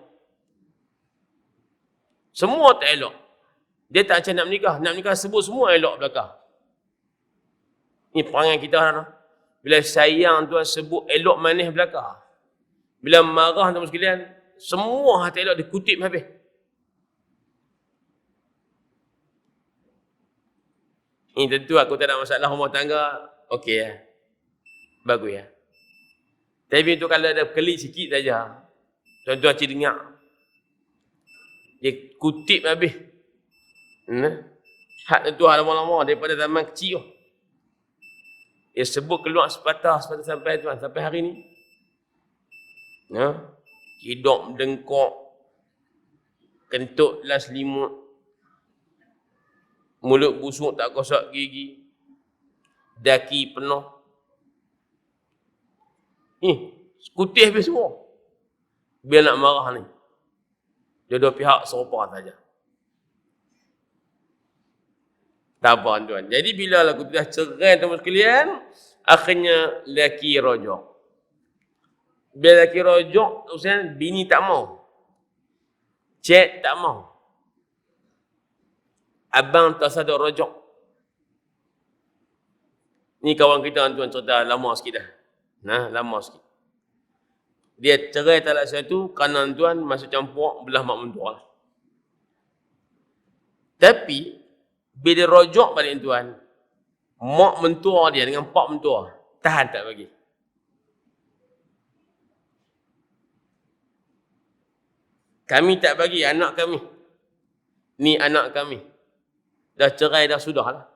Speaker 1: Semua tak elok. Dia tak macam nak menikah. Nak menikah sebut semua elok belakang. Ini perangai kita lah. Bila sayang tuan sebut elok manis belakang. Bila marah tuan sekalian, semua tak elok dikutip habis. Ini tentu aku tak ada masalah rumah tangga. Okey ya. Bagus ya. Tapi tu kalau ada berkelit sikit saja. Tuan-tuan cik dengar. Dia kutip habis. Hak tentu lama-lama daripada zaman kecil. Dia sebut keluar sepatah sampai tuan. Sampai hari ni. Hidung dengkok. Kentut las limut. Mulut busuk tak kosak gigi. Daki penuh. Kutip habis semua. Biar nak marah ni. Dua-dua pihak serupa saja. Tak apa tuan. Jadi bila lagu tu dah cerai teman sekalian, akhirnya lelaki rojak. Bila lelaki rojak, usaha bini tak mau. Cik tak mau. Abang tak sadar rojak. Ni kawan kita tuan cerita lama sikit dah. Lama sikit. Dia cerai talak 1, kanan tuan masuk campur belah mak mentua. Tapi bila rojak balik tuan, mak mentua dia dengan pak mentua tahan tak bagi. Kami tak bagi anak kami. Ni anak kami. Dah cerai dah sudah lah.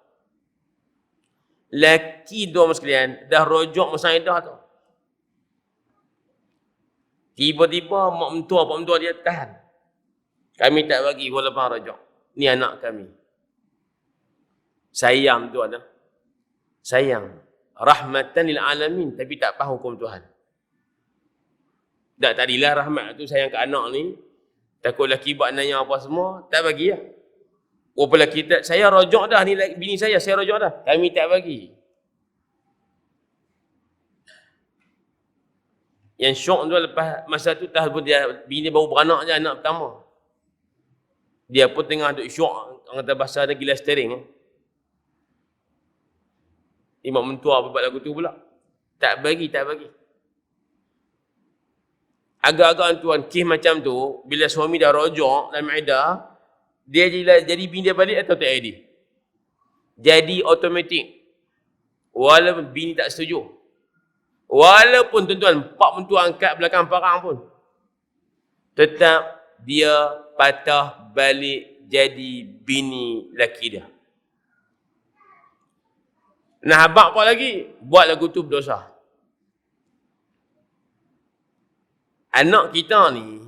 Speaker 1: Laki dua sekalian dah rojak masa iddah tu. Tiba-tiba mak mentua, pak mentua dia tahan. Kami tak bagi walaupun rojak. Ni anak kami. Sayang tuan. Sayang. Rahmatan lil alamin. Tapi tak faham hukum Tuhan. Tak tadilah rahmat tu sayang ke anak ni. Takut laki buat nanya apa semua. Tak bagi lah. Walaupun laki tak, saya rojak dah ni bini saya rojak dah. Kami tak bagi. Yang syok tu lepas masa tu bini baru beranak je anak pertama. Dia pun tengah duk syok orang kata bahasa ada gila steering. Imam mentua apa buat lagu tu pula? Tak bagi. Agak-agak tuan, kes macam tu, bila suami dah rojok dalam iddah, dia jadi bini dia balik atau tak jadi? Jadi automatik. Walaupun bini tak setuju. Walaupun tuan-tuan, pak mentua angkat belakang parang pun, tetap dia patah balik jadi bini laki dia. Nah, habaq apa lagi? Buat lagu tu berdosa. Anak kita ni,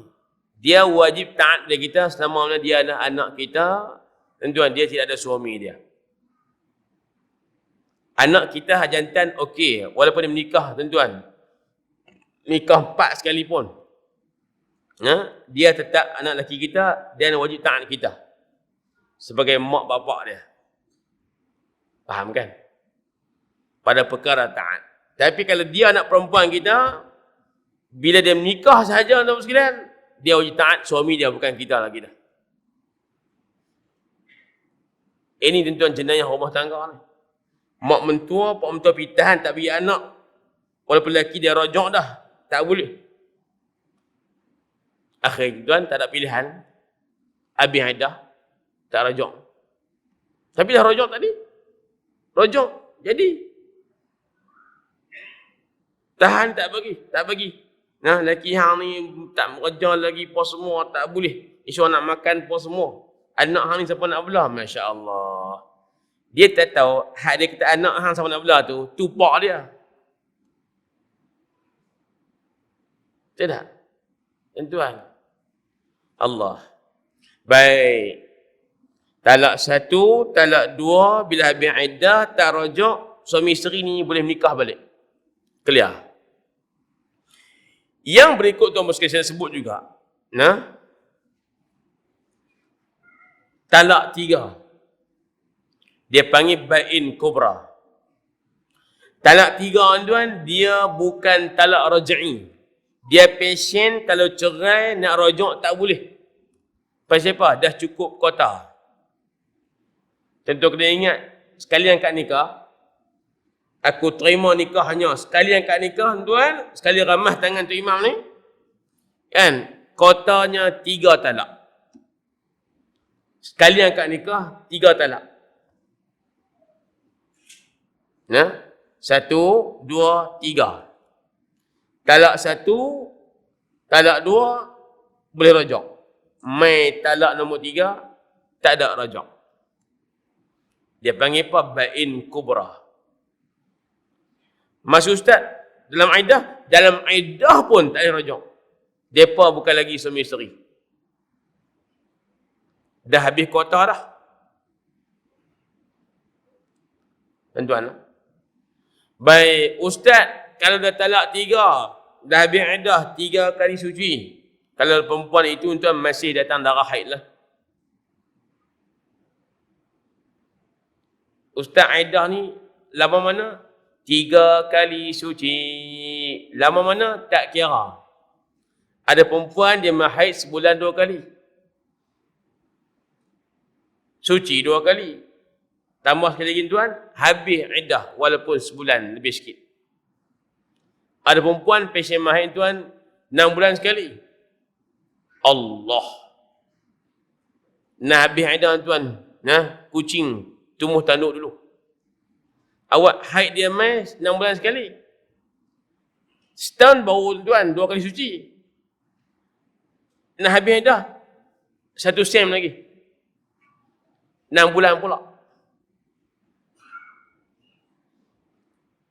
Speaker 1: dia wajib taat pada kita selama mana dia adalah anak kita. Tuan-tuan, dia tidak ada suami dia. Anak kita jantan okey, walaupun dia menikah, tuan-tuan. Nikah 4 sekalipun. Dia tetap anak lelaki kita dan wajib taat kita. Sebagai mak bapak dia. Faham kan? Pada perkara taat. Tapi kalau dia anak perempuan kita, bila dia menikah sahaja, tuan-tuan sekalian, dia wajib taat suami dia, bukan kita lagi dah. Ini tuan-tuan jenayah rumah tangga ni. Mak mentua, pak mentua pitahan tak bagi anak. Walaupun lelaki dia rojok dah, tak boleh. Akhirnya tuan tak ada pilihan. Habis iddah, tak rojok. Tapi dah rojok tadi. Rojok, jadi. Tahan tak bagi. Nah, lelaki hang ni tak bekerja lagi, pos semua, tak boleh. Isu nak makan pos semua. Anak hang ni siapa nak belah? Masya Allah. Dia tak tahu, hak dia kata anak hang siapa nak belah tu, tupak dia. Tidak. Tuan-tuan. Allah. Baik. Talak 1, talak 2, bila habis iddah, tak rojok, suami isteri ni boleh menikah balik. Clear. Yang berikut tuan mesti saya sebut juga. Talak 3. Dia panggil bain kubra. Talak 3 tuan, dia bukan talak raj'i. Dia pasien kalau cerai nak rojok tak boleh. Pasal apa? Dah cukup kota. Tentu kena ingat, sekali angkat nikah, aku terima nikahnya, sekali angkat nikah tuan, sekali ramah tangan tu imam ni, kan, kotanya 3 talak. Sekali angkat nikah, 3 talak. 1, 2, 3. Talak 1, talak 2, boleh rojok. Mai talak nombor 3, tak ada rojok. Dia panggil apa? Bain kubra. Masuk ustaz, dalam iddah pun tak boleh rojok. Depa bukan lagi suami isteri. Dah habis kota dah. Tuan-tuan. Baik, ustaz, kalau dah talak 3, dah habis iddah 3 kali suci. Kalau perempuan itu tuan masih datang darah haid lah. Ustaz, iddah ni lama mana? 3 kali suci. Lama mana? Tak kira. Ada perempuan dia haid sebulan 2 kali. Suci 2 kali. Tambah sekali lagi tuan, habis iddah walaupun sebulan lebih sikit. Ada perempuan pasien haid tuan 6 bulan sekali. Allah. Nah, habis iddah tuan, kucing tumbuh tanduk dulu. Awak haid dia mai 6 bulan sekali. Setahun baru tuan 2 kali suci. Nah, habis iddah 1 sem lagi. 6 bulan pula.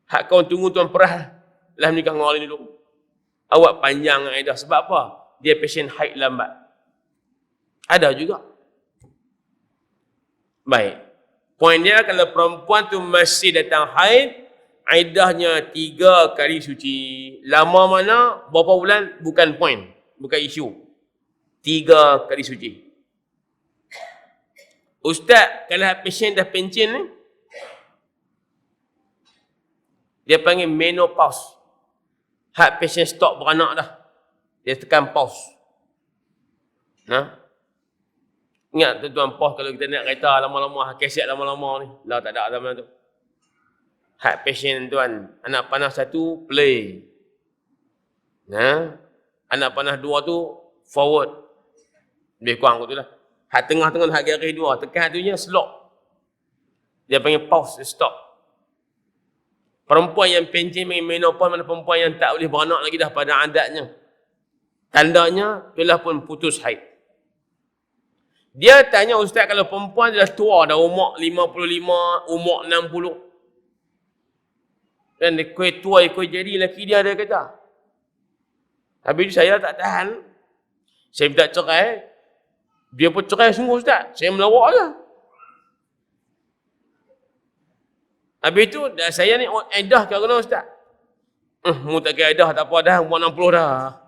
Speaker 1: Hak kau tunggu tuan perah lah menikah dengan orang ni dulu. Awak panjang iddah sebab apa? Dia pasien haid lambat. Ada juga. Baik. Poin dia kalau perempuan tu masih datang haid, iddahnya 3 kali suci. Lama mana, berapa bulan, bukan poin. Bukan isu. 3 kali suci. Ustaz, kalau pasien dah pencen ni, dia panggil menopause. Hak pasien stop beranak dah. Dia tekan pause. Ingat tuan-tuan pos kalau kita naik kereta lama-lama, keset lama-lama ni. Lah tak ada zaman tu. Hak passion tuan. Anak panah satu, play. Anak panah dua tu, forward. Lebih kurang kot tu lah. Hak tengah-tengah, hak garis dua. Tekan hatunya, slot. Dia panggil pause, stop. Perempuan yang pencen menopause mana perempuan yang tak boleh beranak lagi dah pada adatnya. Tandanya, itulah pun putus haid. Dia tanya ustaz kalau perempuan dah tua, dah umur 55, umur 60. Dan dia kuih tua, kuih jadi lelaki dia ada kata. Habis itu saya tak tahan. Saya minta cerai. Dia pun cerai sungguh ustaz. Saya melawak je. Habis itu, saya ni edah ke kena ustaz? Mu tak kira edah, tak apa dah, umur 60 dah.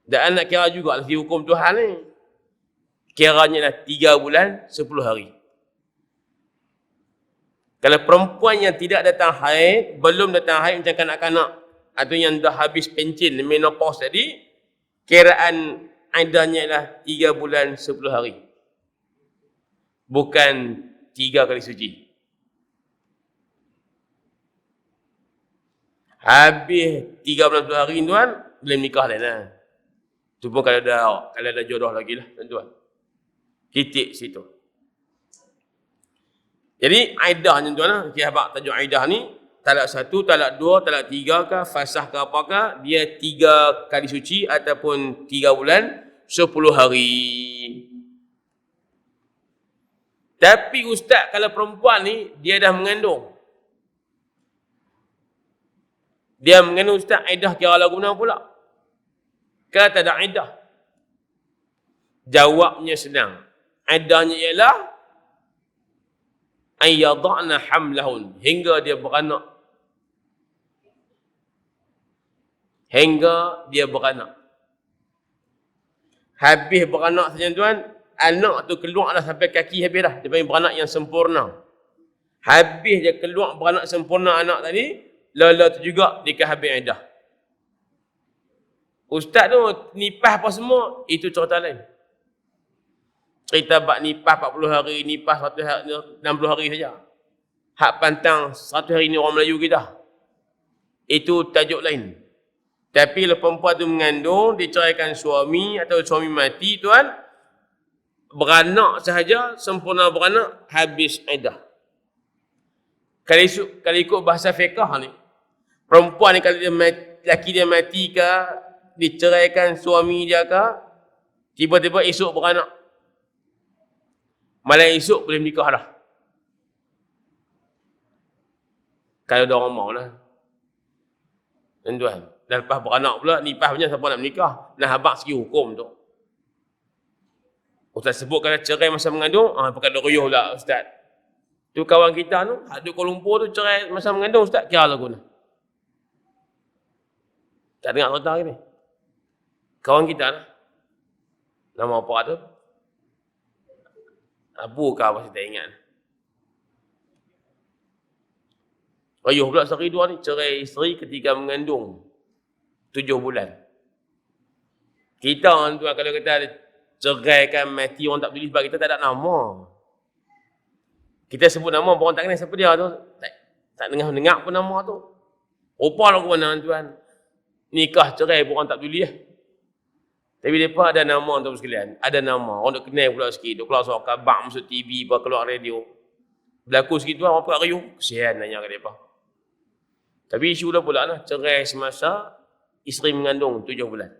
Speaker 1: Dan nak kira juga lagi hukum Tuhan ni. Kiranya dah 3 bulan, 10 hari. Kalau perempuan yang tidak datang haid, belum datang haid macam kanak-kanak, atau yang dah habis pencen, menopause tadi, kiraan idahnya adalah 3 bulan, 10 hari. Bukan 3 kali suci. Habis 3 bulan 10 hari tuan, boleh nikah lain lah. Itu pun kalau ada jodoh lagi lah tuan-tuan. Titik situ. Jadi aidah ni tuan lah, kita habaq tajuk aidah ni, talak 1, talak 2, talak 3 ke, fasah ke apakah, dia 3 kali suci ataupun 3 bulan, 10 hari. Tapi ustaz kalau perempuan ni, dia dah mengandung. Dia mengandung ustaz, aidah kira lagu mana pula? Kata tak ada aidah. Jawabnya senang. Aidahnya ialah ayyadha'na hamlahun, hingga dia beranak. Hingga dia beranak. Habis beranak saja tuan, anak tu keluarlah sampai kaki habis dah. Dia panggil beranak yang sempurna. Habis dia keluar beranak sempurna anak tadi, lala tu juga dia habis aidah. Ustaz tu nipah apa semua, itu cerita lain. Cerita bab nipah 40 hari, nipah 100 hari, 60 hari saja. Hak pantang 100 hari ni orang Melayu kita. Itu tajuk lain. Tapi kalau perempuan tu mengandung, diceraikan suami atau suami mati tuan, beranak sahaja, sempurna beranak, habis iddah. Kalau ikut bahasa fiqah ni, perempuan ni kalau dia mati, laki dia mati ke, diceraikan suami dia ke, tiba-tiba esok beranak. Malam esok boleh nikah dah. Kalau ada orang mau lah. Tuan-tuan. Dan lepas beranak pula, nipah punya siapa nak menikah. Nah habaq segi hukum tu. Ustaz sebut kalau cerai masa mengandung, pakai ruyuh pula ustaz. Tu kawan kita tu, di Kuala Lumpur tu cerai masa mengandung ustaz, kira lagu ni. Tak dengar cerita ni. Kawan kita lah. Nama apa tu? Abu ke apa saya tak ingat. Ayuh pula sehari dua ni, cerai isteri ketika mengandung 7 bulan. Kita tuan kalau kita ceraikan mati orang tak beli sebab kita tak ada nama. Kita sebut nama orang tak kenal siapa dia tu. Tak dengar pun nama tu. Rupa lah ke mana tuan. Nikah cerai pun orang tak beli lah. Tapi mereka ada nama untuk sekalian. Ada nama. Orang nak kenal pula sikit. Duk keluar suara khabar masuk TV, keluar radio. Berlaku sikit tu orang pula riuh. Kesian nanya ke mereka. Tapi isu dah pula lah. Cerai semasa isteri mengandung 7 bulan.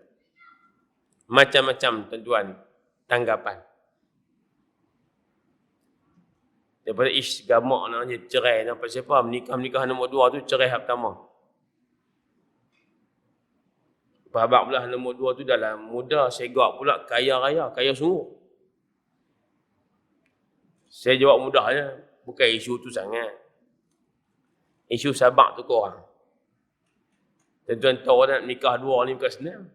Speaker 1: Macam-macam tuan-tuan tanggapan. Daripada ish gamak nak cerai. Nampak siapa? Menikah nombor 2 tu cerai hak pertama. Babak pula nombor 2 tu dalam muda, segak pula kaya raya, kaya sungguh. Saya jawab mudah je, bukan isu tu sangat. Isu sabak tu korang. Tuan-tuan tahu nak nikah 2 ni bukan senang.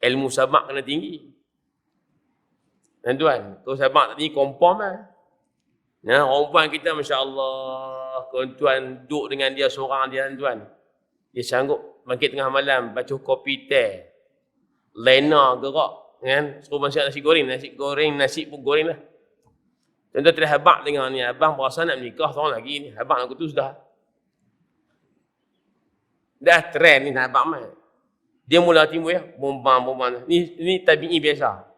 Speaker 1: Ilmu sabak kena tinggi. Tuan-tuan, kalau sabak tak tinggi, kompom lah. Nah, orang puan kita Masya Allah, tuan-tuan duduk dengan dia seorang dia tuan. Dia sanggup bangkit tengah malam, baca kopi teh, lena gerak, kan? Suruh masak nasi goreng, nasi pun goreng lah. Contoh tadi abang dengar ni, abang berasa nak menikah seorang lagi ni. Abang aku tu sudah. Dah trend ni abang mai. Dia mula timbul ya, bombang. Ni tabi'i biasa.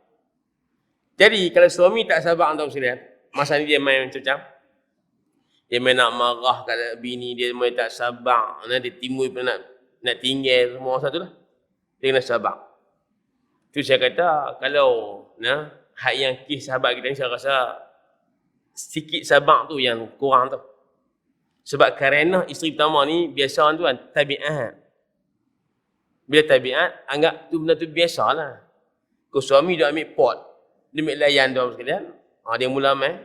Speaker 1: Jadi kalau suami tak sabar tuan sekalian, masa ni dia main macam dia main nak marah kat bini dia, main tak sabar, dia timbul nak tinggal semua satu lah. Dia kena sabar. Tu saya kata kalau hak yang kisah sahabat kita ni saya rasa sikit sabar tu yang kurang tu. Sebab kerana isteri pertama ni biasa tuan tabiat. Bila tabiat anggap tu benda tu biasalah. Kau suami dia ambil pot, dia ambil layan tuan sekalian. Dia mula main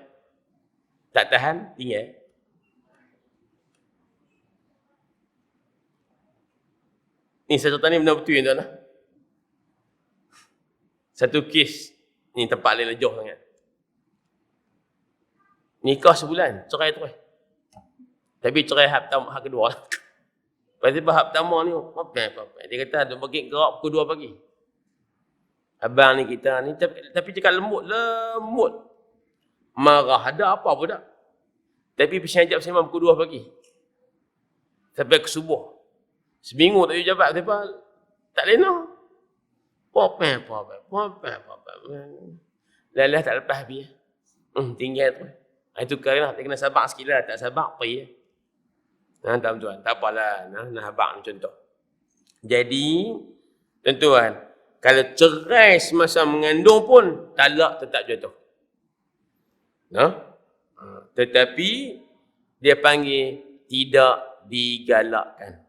Speaker 1: tak tahan tinggal. Ni saya cerita ni benda betul tuan lah. Satu kes ni tempat lain jauh sangat. Nikah sebulan, cerai terus. Tapi cerai hak kedua. Lepas tu hak pertama ni, apa. Dia kata ada bagi gerak pukul 2 pagi. Abang ni kita ni, tapi cakap lembut. Marah ada apa pun tak. Tapi pesan ajak sembang pukul 2 pagi. Sampai ke subuh. Seminggu tak jabat, tak lena. Apa. Lelah tak lepas habis. Tinggal tu. Itu kerana dia kena sabar sikit lah. Tak sabar, pergi. Tuan-tuan, tak apalah. Nah abang contoh. Jadi, tuan-tuan, kalau cerai semasa mengandung pun, talak tetap jatuh. Tetapi, dia panggil tidak digalakkan.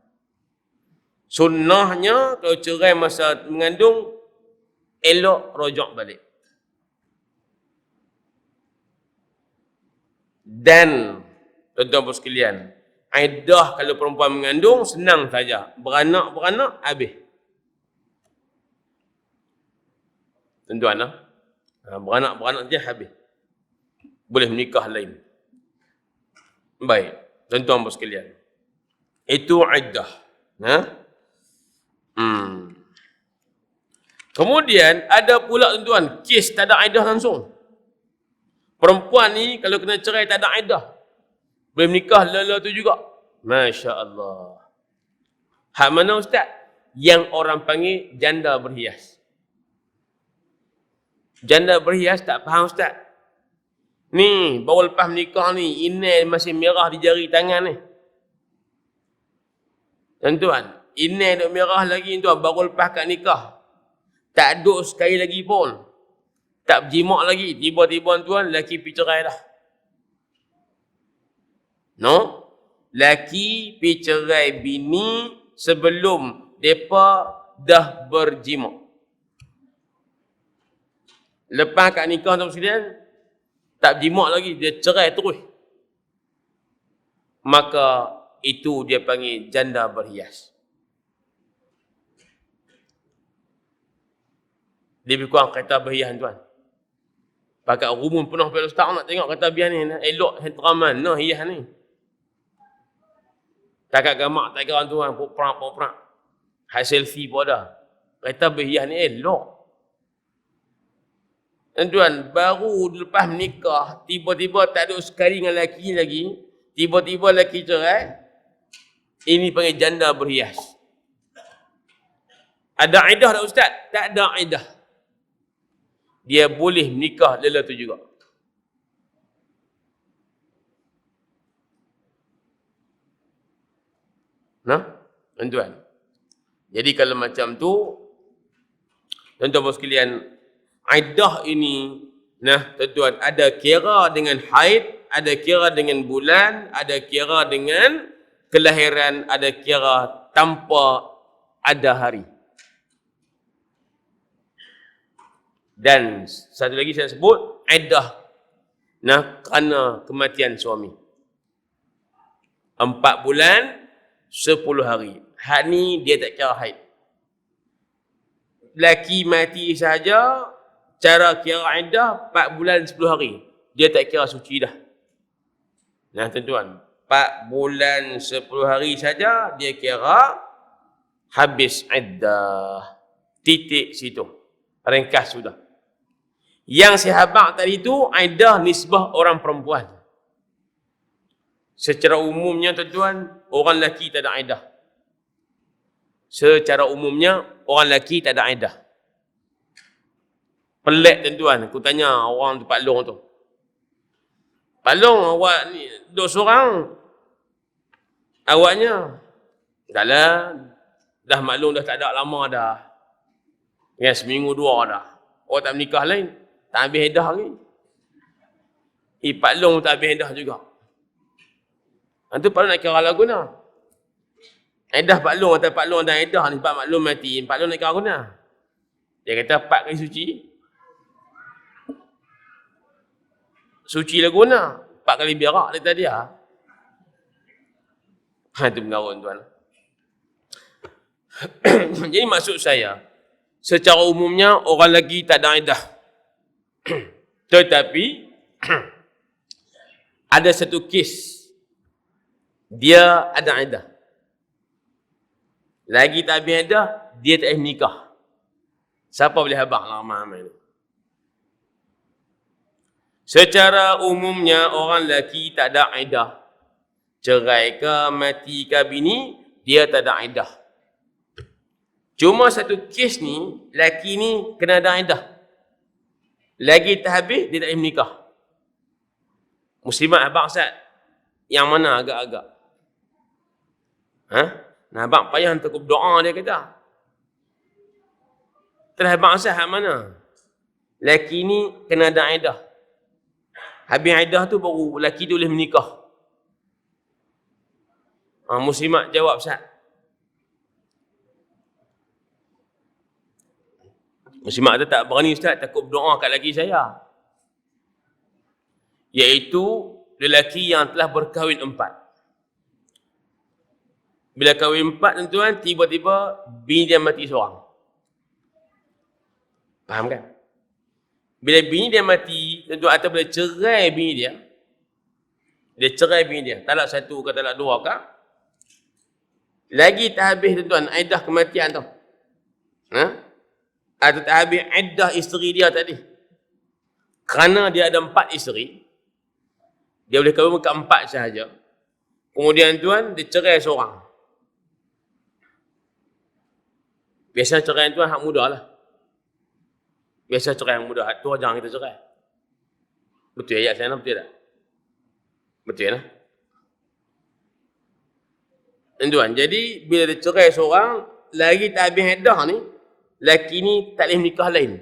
Speaker 1: Sunnahnya, kalau cerai masa mengandung, elok rojak balik. Dan, tuan-tuan sekalian, iddah kalau perempuan mengandung, senang saja. Beranak, habis. Tuan-tuan lah. Beranak je habis. Boleh menikah lain. Baik. Tuan-tuan sekalian. Itu iddah. Kemudian, ada pula tuan-tuan, kes tak ada iddah langsung. Perempuan ni, kalau kena cerai tak ada iddah. Boleh menikah lala tu juga. Masya Allah. Hak mana ustaz? Yang orang panggil janda berhias. Janda berhias tak faham ustaz? Ni, baru lepas menikah ni, inai masih merah di jari tangan ni. Tuan-tuan, inai duk merah lagi tuan, baru lepas kat nikah. Tak duduk sekali lagi pun. Tak berjimak lagi. Tiba-tiba tuan, lelaki pergi cerai dah. No? Laki pergi cerai bini sebelum mereka dah berjimak. Lepas kat nikah tuan sekalian, tak berjimak lagi, dia cerai terus. Maka itu dia panggil janda berhias. Lebih kurang kereta berhias tuan. Pakai rumun penuh pada ustaz nak tengok kereta berhias ni. Elok hentraman, hias ni. Takat gamak, tak kira tuan, pok-prak. High selfie pun ada. Kereta berhias ni elok. Tuan, baru lepas menikah, tiba-tiba tak ada sekali dengan lelaki lagi, tiba-tiba lelaki cerai, ini panggil janda berhias. Ada iddah tak ustaz? Tak ada iddah. Dia boleh menikah lela tu juga. Tuan-tuan. Jadi kalau macam tu, tuan-tuan sekalian, iddah ini, tuan-tuan, ada kira dengan haid, ada kira dengan bulan, ada kira dengan kelahiran, ada kira tanpa ada hari. Dan satu lagi saya sebut, iddah kerana kematian suami. 4 bulan, 10 hari. Hak ni dia tak kira haid. Laki mati saja, cara kira iddah 4 bulan 10 hari. Dia tak kira suci dah. Tuan-tuan, 4 bulan 10 hari saja dia kira habis iddah. Titik situ. Ringkas sudah. Yang sahabat tadi tu iddah nisbah orang perempuan. Secara umumnya tuan-tuan, orang lelaki tak ada iddah. Secara umumnya orang lelaki tak ada iddah. Pelik tuan-tuan, aku tanya orang tu Pak Long tu. Pak Long, awak ni duduk seorang. Awaknya dah maklum dah tak ada lama dah. Ya, seminggu dua dah. Awak tak menikah lain, tak habis iddah lagi. Pak Long tak habis iddah juga. Itu Pak Long nak kira lagu guna. Iddah Pak Long atau Pak Long dan iddah ni sebab Pak Long mati, Pak Long nak kira guna. Dia kata 4 kali suci. Suci lah guna. 4 kali berak dia dia. Itu mengarut tuan. Jadi maksud saya, secara umumnya orang lagi tak ada iddah. Tetapi ada satu kes dia ada iddah. Lagi tak habis iddah, dia tak menikah. Siapa boleh habaq ramai-ramai ni? Secara umumnya orang lelaki tak ada iddah. Cerai ke, mati ke bini, dia tak ada iddah. Cuma satu kes ni, lelaki ni kena ada iddah. Lagi tak habis, dia tak boleh menikah. Muslimat abang Ustaz, yang mana agak-agak? Nah abang payah untuk doa dia kata. Telah abang Ustaz, hak mana? Lelaki ni kena ada iddah. Habis iddah tu baru lelaki tu boleh menikah. Muslimat jawab Ustaz. Muslimat tu tak berani Ustaz, takut berdoa kat lelaki saya. Iaitu lelaki yang telah berkahwin 4. Bila kahwin 4 tuan, tiba-tiba bini dia mati seorang. Faham kan? Bila bini dia mati, tentu atau bila cerai bini dia cerai bini dia, talak 1 ke talak 2 ke, lagi tak habis tuan iddah kematian tu. Atau tak habis iddah isteri dia tadi. Kerana dia ada 4 isteri, dia boleh kahwin ke 4 sahaja. Kemudian tuan, dia cerai seorang. Biasa cerai tuan hak muda lah. Biasa cerai yang muda, hak tua jangan kita cerai. Betul ayat saya, betul tak? Betul lah. Tuan, jadi bila dia cerai seorang, lagi tak habis iddah ni, lelaki ni tak boleh menikah lain.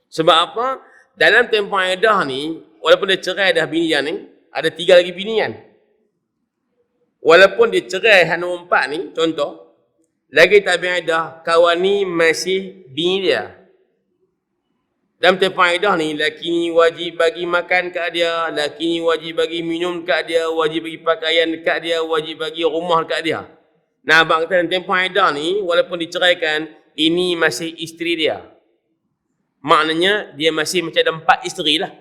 Speaker 1: Sebab apa? Dalam tempoh iddah ni, walaupun dia cerai dah bini dia ni, ada 3 lagi bini kan? Walaupun dia cerai hak nombor 4 ni, contoh, lagi tak habis iddah, kawan ni masih bini dia. Dalam tempoh iddah ni, lelaki ni wajib bagi makan kat dia, lelaki ni wajib bagi minum kat dia, wajib bagi pakaian kat dia, wajib bagi rumah kat dia. Nah, abang kata dalam tempoh iddah ni, walaupun diceraikan, ini masih isteri dia. Maknanya, dia masih macam ada 4 isteri lah.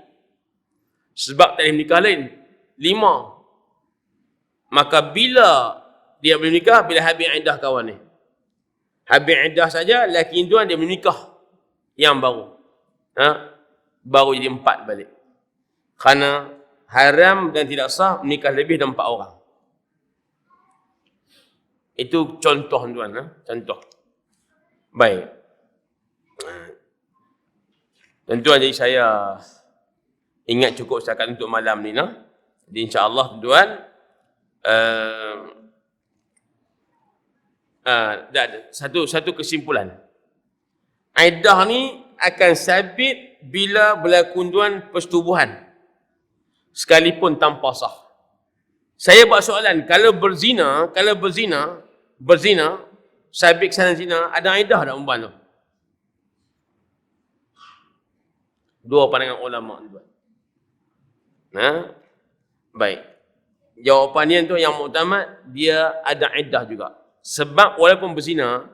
Speaker 1: Sebab tak boleh menikah lain. 5. Maka bila dia boleh menikah, bila habis iddah kawan ni. Habis iddah saja, lelaki tuan dia menikah yang baru. Baru jadi 4 balik. Kerana haram dan tidak sah menikah lebih dari 4 orang. Itu contoh tuan. Contoh. Baik. Tuan-tuan, jadi saya ingat cukup setakat untuk malam ni. Jadi insya-Allah tuan, satu kesimpulan. Iddah ni akan sabit bila berlaku tuan persetubuhan. Sekalipun tanpa sah. Saya buat soalan, kalau berzina, sabit kesalahan zina, ada iddah tak perempuan tu? 2 pandangan ulama tuan. Baik. Jawapan dia tu yang muktamad, dia ada iddah juga. Sebab walaupun berzina,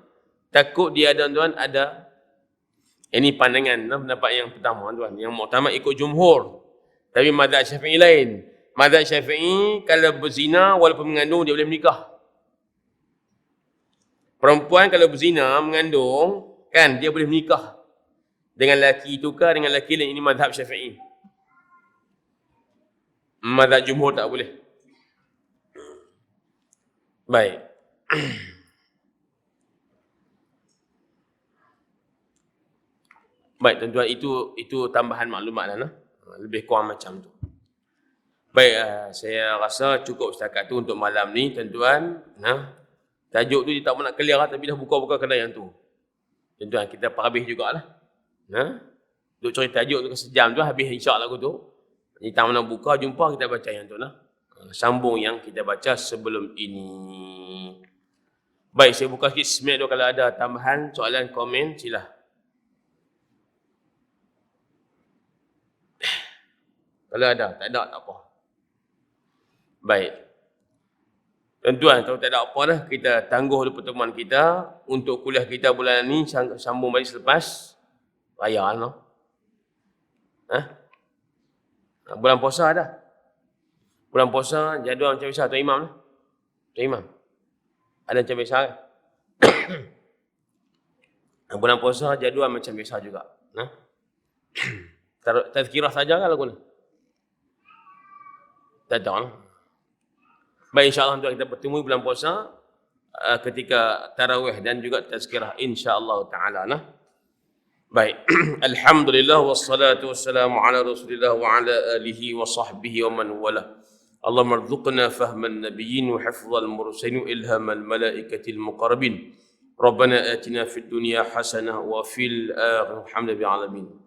Speaker 1: takut dia ada tuan ada. Ini pandangan pendapat yang pertama tuan. Yang muktamad ikut jumhur. Tapi mazhab Syafi'i lain. Mazhab Syafi'i kalau berzina walaupun mengandung dia boleh menikah. Perempuan kalau berzina mengandung kan dia boleh menikah. Dengan laki tukar dengan laki lain. Ini mazhab Syafi'i. Mazhab jumhur tak boleh. Baik. Baik tuan-tuan, itu tambahan maklumat lah. Lebih kurang macam tu. Baik, saya rasa cukup setakat tu untuk malam ni tuan-tuan. Tajuk tu dia tak nak clear lah, tapi dah buka-buka kedai yang tu. Tuan-tuan, kita habis jugalah. Duk cari tajuk tu ke sejam tu, habis insya-Allah aku tu. Ni tak nak buka, jumpa kita baca yang tu lah. Sambung yang kita baca sebelum ini. Baik, saya buka sikit seminit tu, kalau ada tambahan, soalan, komen, sila. Kalau ada, tak ada, tak apa. Baik. Tuan-tuan, kalau tak ada apa dah, kita tangguh dulu pertemuan kita untuk kuliah kita bulan ni, sambung balik selepas raya lah. Bulan puasa dah. Bulan puasa, jadual macam biasa, Tuan Imam lah. Tuan Imam. Ada macam biasa kan? Bulan puasa, jadual macam biasa juga. Tazkirah saja kan lagu ni? Tak tahu lah. Baik, insyaAllah kita bertemu bulan puasa ketika tarawih dan juga tazkirah, insyaAllah ta'ala. Baik. Alhamdulillah wassalatu wassalamu ala rasulillah wa ala alihi wa sahbihi wa man wala. Allahumma arzuqna fahman nabiyyin wa hifzal mursalin wa ilhamal malaikatil muqarrabin. Rabbana atina fid dunya hasanah wa fil akhirati hasanah.